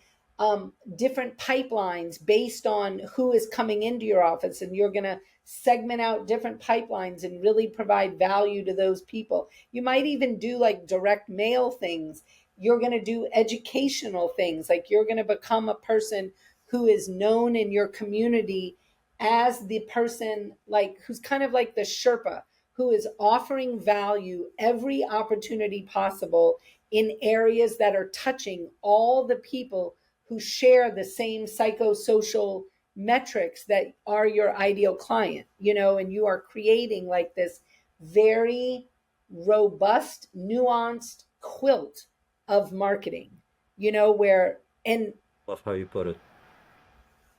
different pipelines based on who is coming into your office. And you're going to segment out different pipelines and really provide value to those people. You might even do like direct mail things. You're going to do educational things. Like you're going to become a person who is known in your community as the person like who's kind of like the Sherpa, who is offering value every opportunity possible in areas that are touching all the people who share the same psychosocial metrics that are your ideal client, and you are creating like this very robust, nuanced quilt of marketing, where, and Love how you put it.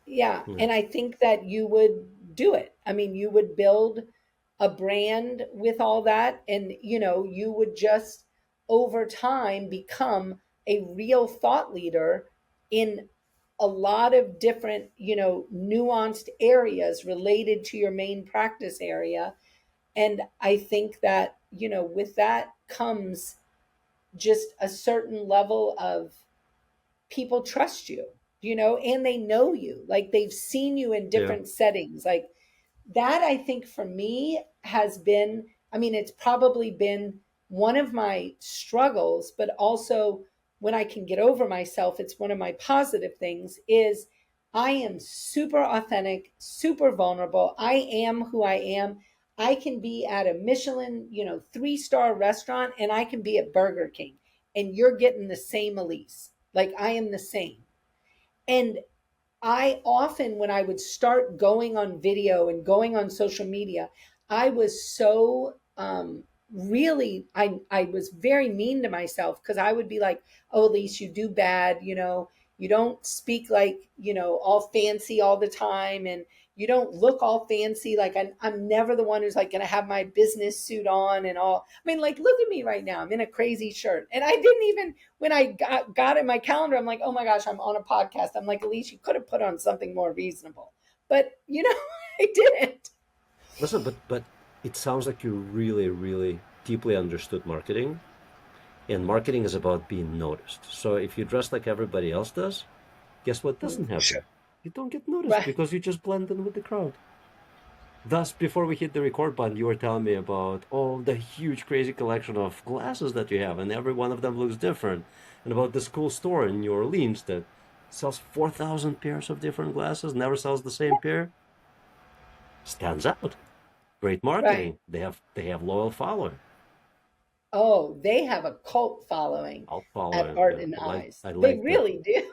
yeah, Yeah. and I think that you would do it. I mean, you would build a brand with all that, and you would just over time become a real thought leader in a lot of different, nuanced areas related to your main practice area. And I think that, with that comes just a certain level of people trust you, and they know you. Like they've seen you in Yeah. different settings. Like that, I think for me has been, I mean, it's probably been one of my struggles, but also when I can get over myself, it's one of my positive things is I am super authentic, super vulnerable. I am who I am. I can be at a Michelin, 3-star restaurant, and I can be at Burger King, and you're getting the same Elise. Like I am the same. And I often, when I would start going on video and going on social media, I was so really, I was very mean to myself because I would be like, oh, Elise, you do bad, you don't speak like, all fancy all the time. And you don't look all fancy. Like I'm never the one who's like going to have my business suit on and all. I mean, like, look at me right now. I'm in a crazy shirt. And I didn't even, when I got in my calendar, I'm like, oh my gosh, I'm on a podcast. I'm like, Elise, you could have put on something more reasonable. But, I didn't. Listen, but it sounds like you really, really deeply understood marketing, and marketing is about being noticed. So if you dress like everybody else does, guess what doesn't happen? Sure. You don't get noticed Right. because you just blend in with the crowd. Thus, before we hit the record button, you were telling me about all the huge, crazy collection of glasses that you have, and every one of them looks different. And about this cool store in New Orleans that sells 4,000 pairs of different glasses, never sells the same pair. Stands out. Great Right. marketing. They have loyal following. Oh, they have a cult following I'll at follow. Art Yeah, and I like. Eyes. I They like that. really do.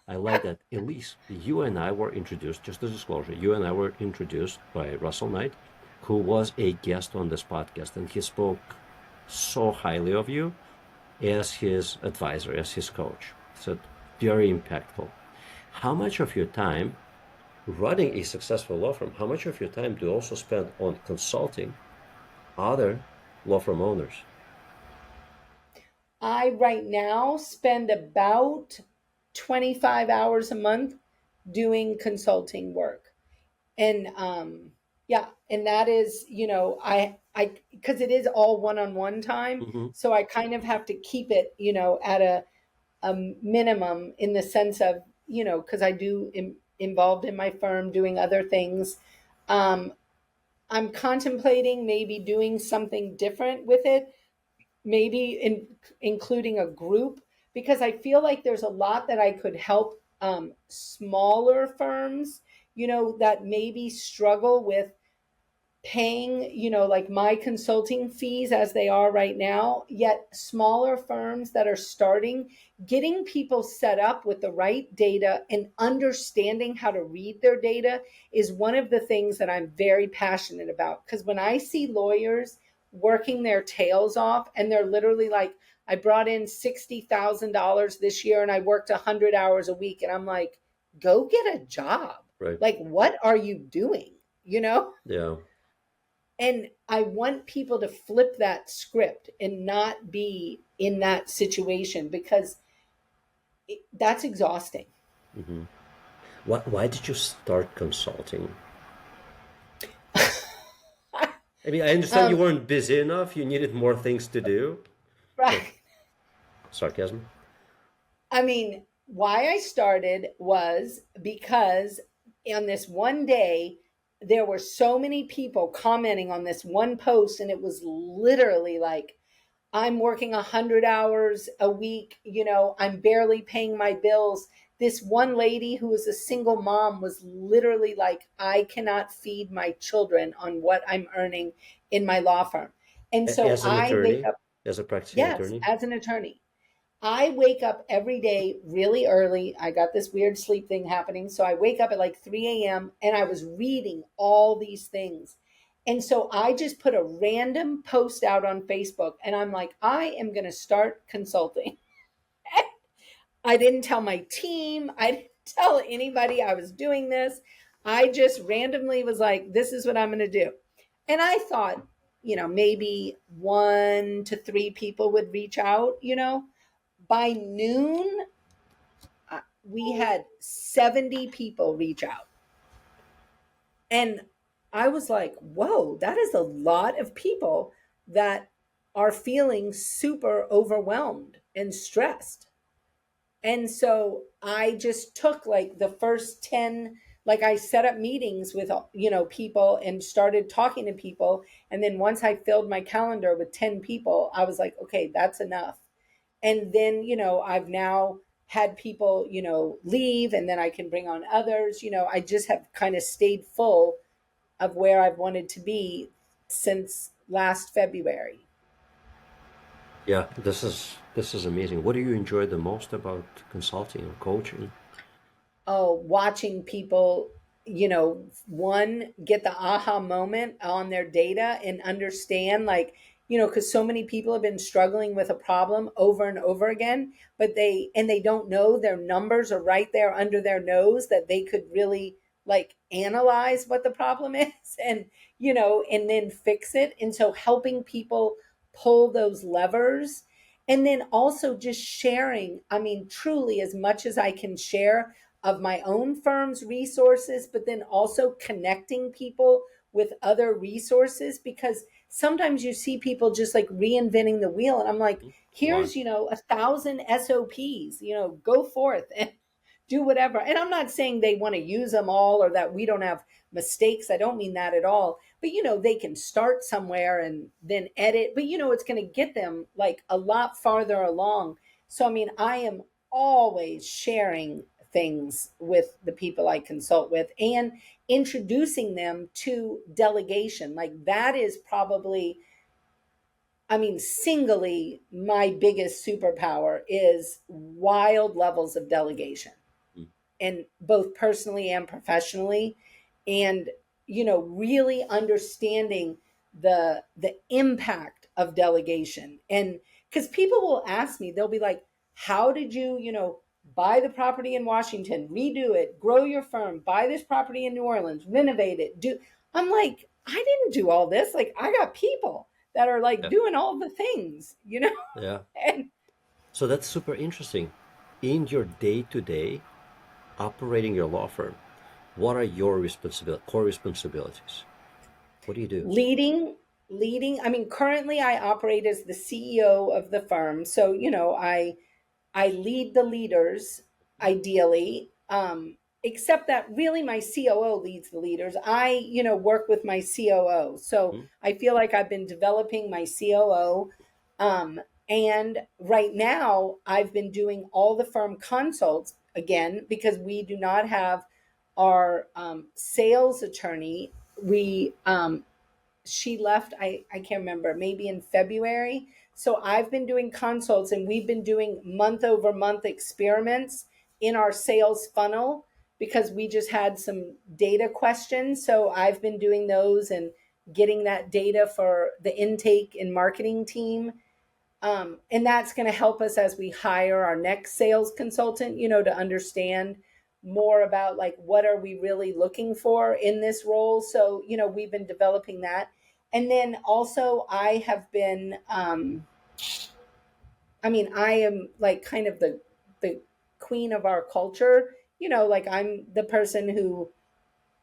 I like that. Elise, you and I were introduced. Just a disclosure, you and I were introduced by Russell Knight, who was a guest on this podcast, and he spoke so highly of you as his advisor, as his coach. So very impactful. How much of your time running a successful law firm? How much of your time do you also spend on consulting other law firm owners? I right now spend about 25 hours a month doing consulting work. And yeah, and that is, I because it is all one-on-one time, Hmm. so I kind of have to keep it, at a minimum in the sense of, because I do involved in my firm doing other things. Um, I'm contemplating maybe doing something different with it, maybe including a group, because I feel like there's a lot that I could help smaller firms, that maybe struggle with paying, like my consulting fees as they are right now, yet smaller firms that are starting, getting people set up with the right data and understanding how to read their data is one of the things that I'm very passionate about. Because when I see lawyers working their tails off and they're literally like, I brought in $60,000 this year and I worked 100 hours a week. And I'm like, go get a job. Right. Like, what are you doing? Yeah. And I want people to flip that script and not be in that situation because that's exhausting. Hmm. Why did you start consulting? I mean, I understand you um, weren't busy enough. You needed more things to do. But right. sarcasm. I mean, why I started was because on this one day, there were so many people commenting on this one post, and it was literally like, I'm working 100 hours a week. I'm barely paying my bills. This one lady who was a single mom was literally like, I cannot feed my children on what I'm earning in my law firm. And so As an I wake attorney, up, as a practicing yes, attorney. as an attorney. I wake up every day really early. I got this weird sleep thing happening. So I wake up at like 3 a.m. and I was reading all these things. And so I just put a random post out on Facebook and I'm like, I am going to start consulting. I didn't tell my team, I didn't tell anybody I was doing this. I just randomly was like, this is what I'm going to do. And I thought, maybe 1 to 3 people would reach out. By noon, we had 70 people reach out. And I was like, whoa, that is a lot of people that are feeling super overwhelmed and stressed. And so I just took like the first 10, like I set up meetings with, people and started talking to people. And then once I filled my calendar with 10 people, I was like, okay, that's enough. And then I've now had people leave, and then I can bring on others. I just have kind of stayed full of where I've wanted to be since last February. Yeah, this is amazing. What do you enjoy the most about consulting or coaching? Oh, watching people, one, get the aha moment on their data and understand, like, because so many people have been struggling with a problem over and over again, but they don't know their numbers are right there under their nose that they could really like analyze what the problem is and then fix it. And so helping people pull those levers, and then also just sharing, I mean, truly as much as I can share of my own firm's resources, but then also connecting people with other resources, because sometimes you see people just like reinventing the wheel. And I'm like, One. here's, 1,000 SOPs, go forth and do whatever. And I'm not saying they want to use them all or that we don't have mistakes. I don't mean that at all. But, they can start somewhere and then edit, but, it's going to get them like a lot farther along. So, I mean, I am always sharing things with the people I consult with and introducing them to delegation. Like that is probably, I mean, singly, my biggest superpower is wild levels of delegation, Mm. and both personally and professionally, and really understanding the impact of delegation. And because people will ask me, they'll be like, how did you buy the property in Washington, redo it, grow your firm, buy this property in New Orleans, renovate it, do. I'm like, I didn't do all this. Like, I got people that are like Yeah. doing all the things. Yeah. And So that's super interesting. In your day to day operating your law firm, what are your core responsibilities? What do you do? leading, I mean, currently I operate as the CEO of the firm. So I lead the leaders, ideally, except that really my COO leads the leaders. I work with my COO, so Hmm? I feel like I've been developing my COO. um, and right now I've been doing all the firm consults again because we do not have our sales attorney. We She left, I can't remember, maybe in February. So I've been doing consults, and we've been doing month over month experiments in our sales funnel because we just had some data questions. So I've been doing those and getting that data for the intake and marketing team. And that's going to help us as we hire our next sales consultant, to understand more about like what are we really looking for in this role. So, we've been developing that. And then also I have been, I mean, I am like kind of the queen of our culture like I'm the person who,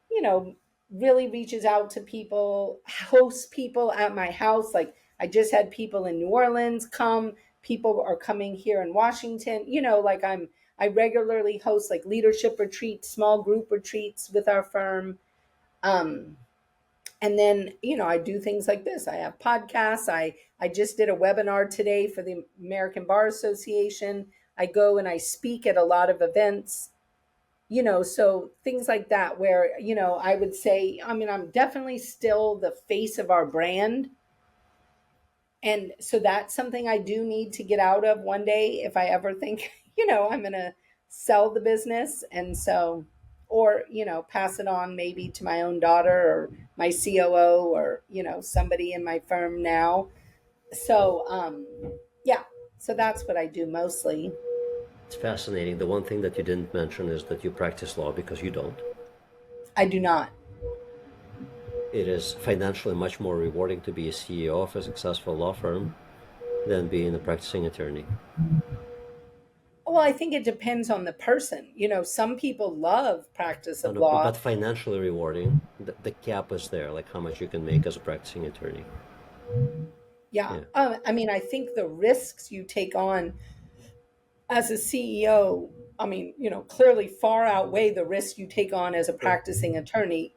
you know, really reaches out to people, hosts people at my house. Like I just had people in New Orleans come, people are coming here in Washington, like I regularly host like leadership retreats, small group retreats with our firm. Um, and then, I do things like this. I have podcasts. I just did a webinar today for the American Bar Association. I go and I speak at a lot of events, so things like that where, I would say, I mean, I'm definitely still the face of our brand. And so that's something I do need to get out of one day if I ever think, I'm going to sell the business. And so, or, pass it on maybe to my own daughter or my COO or, somebody in my firm now. So, yeah, so that's what I do mostly. It's fascinating. The one thing that you didn't mention is that you practice law because you don't. I do not. It is financially much more rewarding to be a CEO of a successful law firm than being a practicing attorney. Well, I think it depends on the person. Some people love practice No, of no, but law. financially rewarding. The cap is there, like how much you can make as a practicing attorney. Yeah. Yeah. I mean, I think the risks you take on as a CEO, I mean, clearly far outweigh the risks you take on as a Sure. practicing attorney,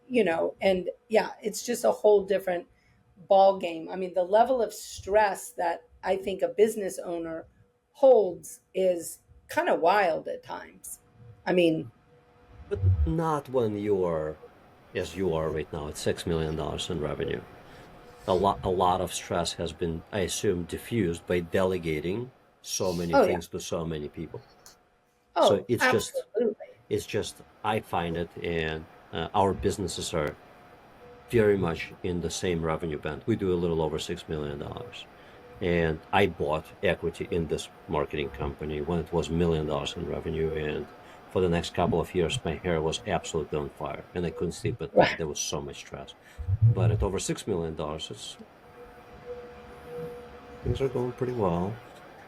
and yeah, it's just a whole different ball game. I mean, the level of stress that I think a business owner holds is kind of wild at times. I mean, But not when you are, as you are right now, at $6 million in revenue. A lot of stress has been, I assume, diffused by delegating so many oh yeah. things to so many people. So Oh, absolutely. it's just I find it, and our businesses are very much in the same revenue band. We do a little over $6 million, and I bought equity in this marketing company when it was $1 million in revenue, and for the next couple of years, my hair was absolutely on fire, and I couldn't sleep at night. Right. There was so much stress. But at over $6 million, things are going pretty well.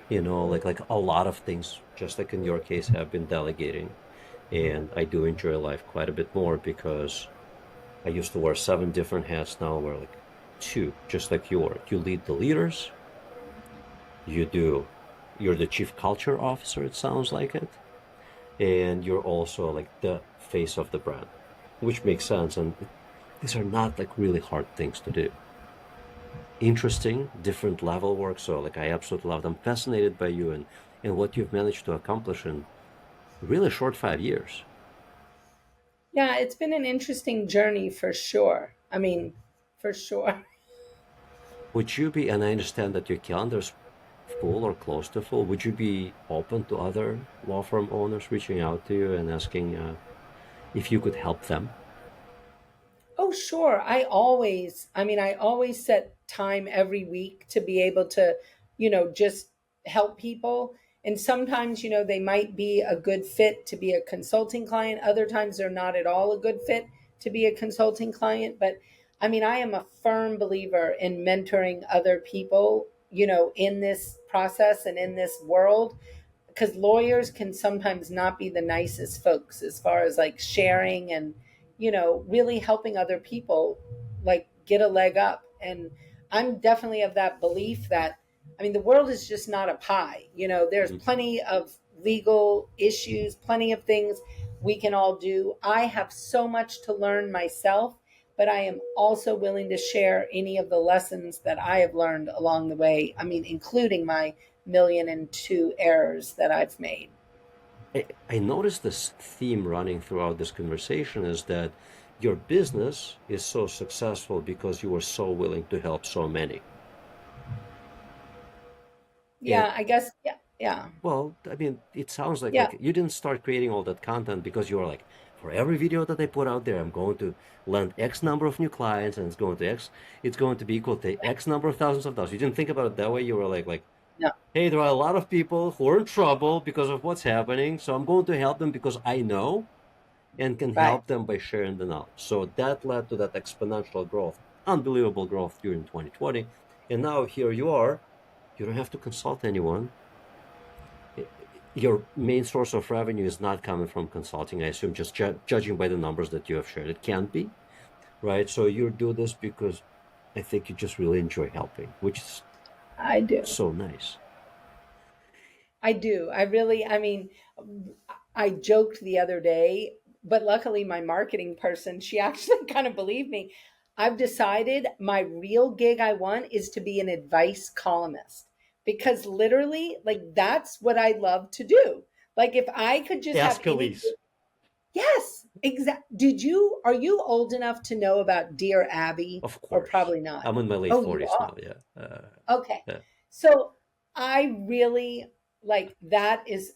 Like a lot of things, just like in your case, have been delegating, and I do enjoy life quite a bit more because I used to wear 7 different hats. Now I wear like two, just like you are. You lead the leaders. You're the chief culture officer, it sounds like it. And you're also like the face of the brand, which makes sense. And these are not like really hard things to do. Interesting, different level work. So like I absolutely love it. I'm fascinated by you and what you've managed to accomplish in really short 5 years. Yeah, it's been an interesting journey for sure. I mean, for sure. Would you be, and I understand that your calendar's full or close to full, would you be open to other law firm owners reaching out to you and asking if you could help them? Oh, sure. I always set time every week to be able to, just help people. And sometimes, they might be a good fit to be a consulting client. Other times they're not at all a good fit to be a consulting client. But I mean, I am a firm believer in mentoring other people, in this process and in this world, because lawyers can sometimes not be the nicest folks as far as like sharing and, really helping other people like get a leg up. And I'm definitely of that belief that, I mean, the world is just not a pie. There's Mhm. plenty of legal issues, plenty of things we can all do. I have so much to learn myself, but I am also willing to share any of the lessons that I have learned along the way. I mean, including my million and two errors that I've made. I noticed this theme running throughout this conversation is that your business is so successful because you were so willing to help so many. And Yeah, I guess. Yeah, yeah, well, I mean, it sounds like yeah. you didn't start creating all that content because you were like, for every video that I put out there, I'm going to land X number of new clients, and it's going to be equal to X number of thousands of dollars. You didn't think about it that way. You were like, No, hey, there are a lot of people who are in trouble because of what's happening, so I'm going to help them because I know and can right. help them by sharing the knowledge. So that led to that exponential growth, unbelievable growth during 2020. And now here you are. You don't have to consult anyone. your main source of revenue is not coming from consulting, I assume, just judging by the numbers that you have shared. It can't be, right? So you do this because I think you just really enjoy helping, which is I do. so nice. I do. I really, I mean, I joked the other day, but luckily my marketing person, she actually kind of believed me. I've decided my real gig I want is to be an advice columnist because literally, like, that's what I love to do. Like, if I could just have Ask any, Elise. yes, exact. Are you old enough to know about Dear Abby Of or course. probably not? I'm in my late Oh, you 40s are. now. Yeah. Okay. Yeah. So I really like that is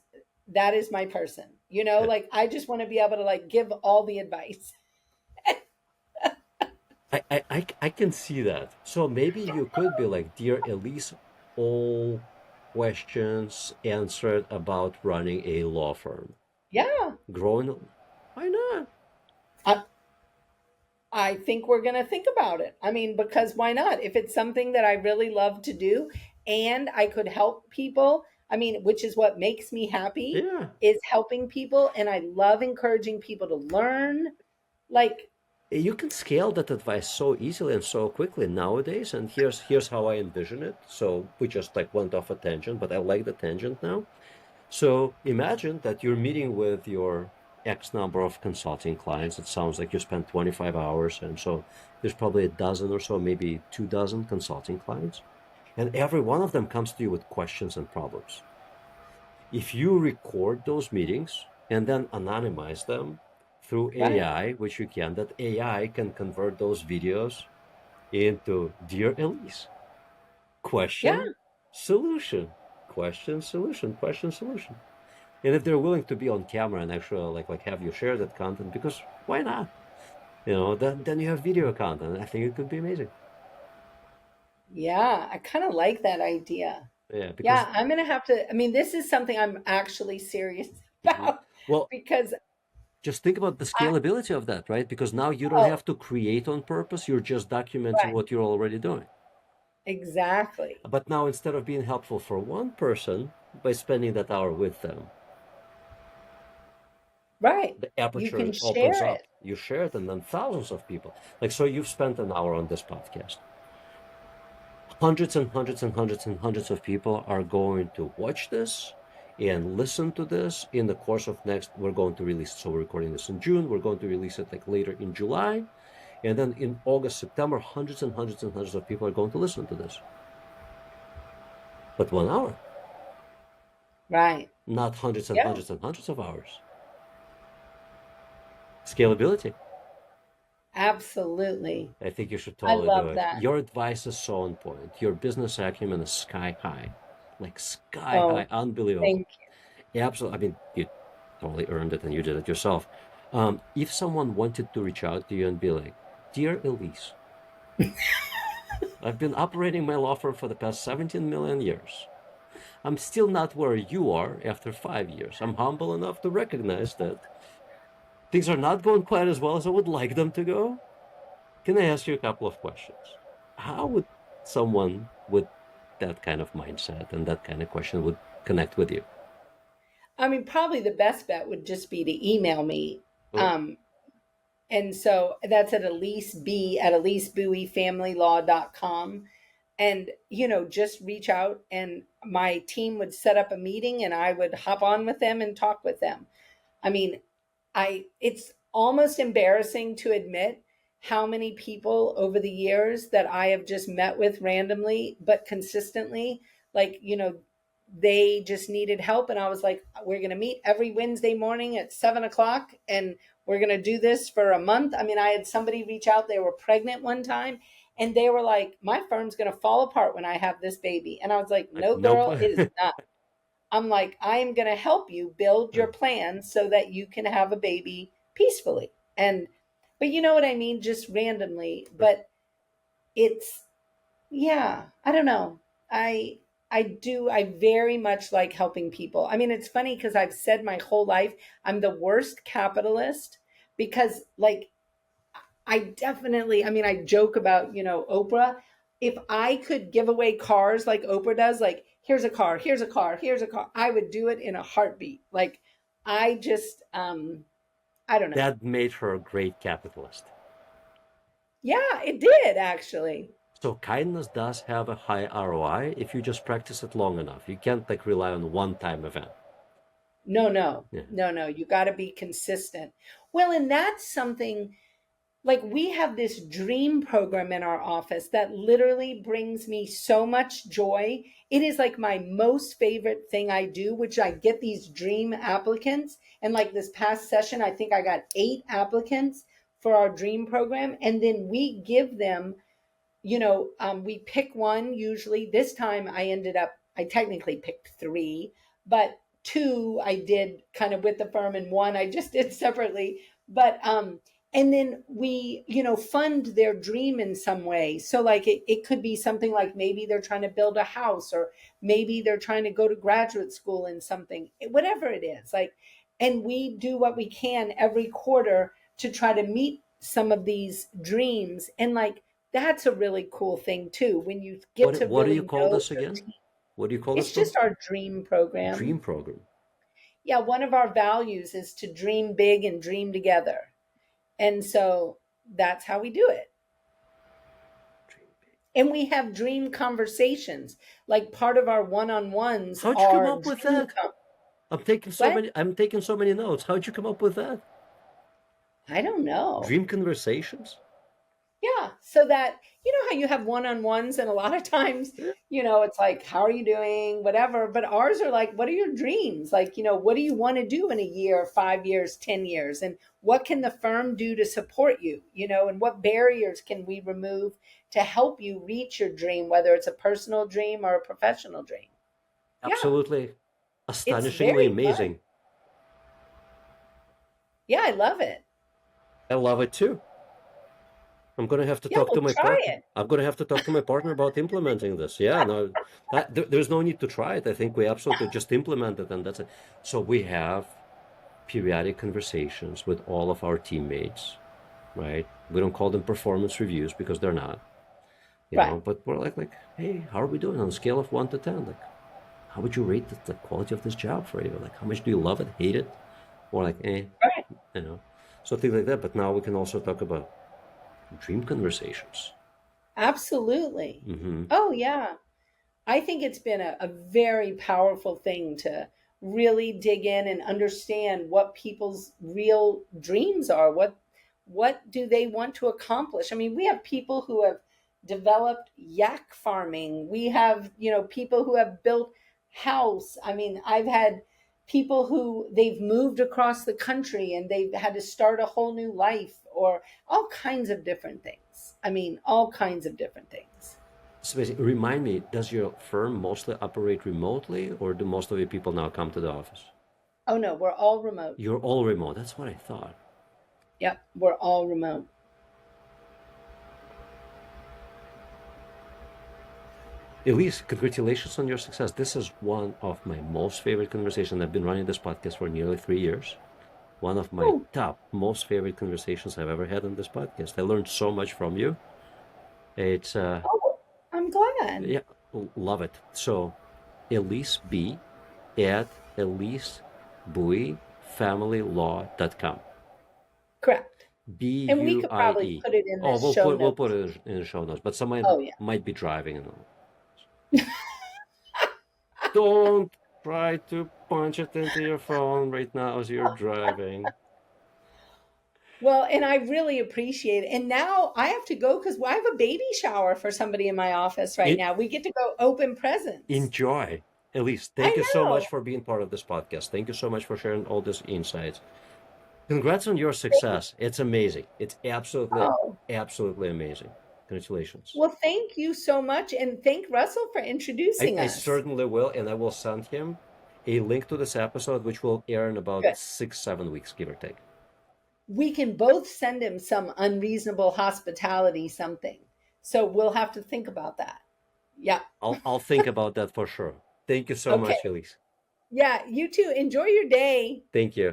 my person. You know, Yeah. like I just want to be able to like give all the advice. I can see that. So maybe you could be like, Dear Elise, all questions answered about running a law firm. Yeah. Growing, why not? I, I think we're going to think about it. I mean, because why not? If it's something that I really love to do and I could help people, I mean, which is what makes me happy Yeah. is helping people and I love encouraging people to learn. Like, You can scale that advice so easily and so quickly nowadays. And here's how I envision it. So we just like went off a tangent, but I like the tangent now. So imagine that you're meeting with your X number of consulting clients. It sounds like you spent 25 hours. And so there's probably a dozen or so, maybe 2 dozen consulting clients. And every one of them comes to you with questions and problems. If you record those meetings and then anonymize them through right. AI, which you can, that AI can convert those videos into Dear Elise, Yeah. question, solution, question, solution, question, solution. And if they're willing to be on camera and actually like have you share that content, because why not? Then you have video content. I think it could be amazing. Yeah. I kind of like that idea. Yeah, Yeah, because I'm gonna have to. I mean, this is something I'm actually serious mhm. about Well, because just think about the I, scalability of that, right? Because now you don't oh, have to create on purpose. You're just documenting right, what you're already doing. exactly. But now instead of being helpful for one person by spending that hour with them, Right. the You aperture can opens share up. it. You share it, and then thousands of people. Like, so you've spent an hour on this podcast. Hundreds and hundreds and hundreds and hundreds of people are going to watch this and listen to this in the course of next. We're going to release, so we're recording this in June. We're going to release it like later in July. And then in August, September, hundreds and hundreds and hundreds of people are going to listen to this. But 1 hour, Right. not hundreds and Yeah, hundreds and hundreds of hours. Scalability. absolutely. I think you should I totally do love it. that. Your advice is so on point. Your business acumen is sky high, like sky high, Oh, unbelievable. thank Absolutely. I mean, you totally earned it and you did it yourself. If someone wanted to reach out to you and be like, Dear Elise, I've been operating my law firm for the past 17 million years. I'm still not where you are after 5 years. I'm humble enough to recognize that things are not going quite as well as I would like them to go. Can I ask you a couple of questions? How would someone with that kind of mindset and that kind of question would connect with you? you. I mean, probably the best bet would just be to email me. Oh, Um, and so that's at Elise B at EliseBuieFamilyLaw.com. And, you know, just reach out and my team would set up a meeting and I would hop on with them and talk with them. I mean, I it's almost embarrassing to admit how many people over the years that I have just met with randomly but consistently, like, you know, they just needed help. And I was like, we're going to meet every Wednesday morning at 7 o'clock and we're going to do this for a month. I mean, I had somebody reach out, they were pregnant one time and they were like, my firm's going to fall apart when I have this baby. And I was like, no, nope. girl, it is not. I'm like, I am going to help you build your plan so that you can have a baby peacefully. And, but you know what I mean? Just randomly. But it's, yeah, I don't know. I, I very much like helping people. I mean, it's funny because I've said my whole life I'm the worst capitalist because, like, I definitely, I mean, I joke about, you know, Oprah. If I could give away cars like Oprah does, like here's a car, here's a car, here's a car. I would do it in a heartbeat. Like I just I don't know. That made her a great capitalist. Yeah, it did actually. So kindness does have a high ROI if you just practice it long enough. You can't like rely on a one-time event. No, no, Yeah. no, no. You got to be consistent. Well, and that's something like we have this dream program in our office that literally brings me so much joy. It is like my most favorite thing I do, which I get these dream applicants. And like this past session, I think I got 8 applicants for our dream program. And then we give them, we pick one usually. This time I technically picked 3, but 2 I did kind of with the firm and 1 I just did separately. But, and then we, fund their dream in some way. So like it could be something like maybe they're trying to build a house, or maybe they're trying to go to graduate school in something, whatever it is. Like, and we do what we can every quarter to try to meet some of these dreams. And like, that's a really cool thing too, when you get to What do you really call know this your again? team. What do you call this It's program? just our dream program. Dream program. Yeah, one of our values is to dream big and dream together. And so that's how we do it. And we have dream conversations. Like part of our one-on-ones How'd you come are up with dream that? I'm taking so many notes. How'd you come up with that? I don't know. Dream conversations? Yeah, so that how you have one-on-ones, and a lot of times, Yeah. it's like, how are you doing, whatever, but ours are like, what are your dreams? Like, what do you want to do in a year, 5 years, 10 years, and what can the firm do to support you, and what barriers can we remove to help you reach your dream, whether it's a personal dream or a professional dream. Yeah, Absolutely it's astonishingly very fun. amazing. Yeah, I love it. I love it too. I'm going to have to Yeah, talk to well, my try partner. it. I'm going to have to talk to my partner about implementing this. Yeah, no, there's no need to try it. I think we absolutely just implement it, and that's it. So we have periodic conversations with all of our teammates, right? We don't call them performance reviews because they're not, Right. but we're like, hey, how are we doing on a scale of 1 to 10? Like, how would you rate the quality of this job for you? Like, how much do you love it, hate it? Or like, Right. So things like that. But now we can also talk about dream conversations. Absolutely. Mm-hmm. Oh, yeah. I think it's been a very powerful thing to really dig in and understand what people's real dreams are. What do they want to accomplish? I mean, we have people who have developed yak farming. We have, people who have built house. I mean, I've had people who they've moved across the country and they've had to start a whole new life, or all kinds of different things. I mean, all kinds of different things. So basically, remind me, does your firm mostly operate remotely, or do most of your people now come to the office? Oh no, we're all remote. You're all remote. That's what I thought. Yep, we're all remote. Elise, congratulations on your success. This is one of my most favorite conversations. I've been running this podcast for nearly 3 years. One of my top most favorite conversations I've ever had on this podcast. I learned so much from you. It's I'm glad. yeah, love it. So Elise B at Elise Buie Family Law.com. Correct. B And we U could I probably E. put it in the Oh, show we'll notes. put it in the show notes. But someone Oh yeah. might be driving and all. Don't try to punch it into your phone right now as you're driving. Well, and I really appreciate it. And now I have to go because I have a baby shower for somebody in my office right now. We get to go open presents. Enjoy. Elise, thank you so much for being part of this podcast. Thank you so much for sharing all these insights. Congrats on your success. It's amazing. It's absolutely amazing. Congratulations. Well, thank you so much. And thank Russell for introducing I us. certainly will. And I will send him a link to this episode, which will air in about 6-7 weeks, give or take. We can both send him some unreasonable hospitality something. So we'll have to think about that. Yeah. I'll think about that for sure. Thank you so much, Elise. Yeah, you too. Enjoy your day. Thank you.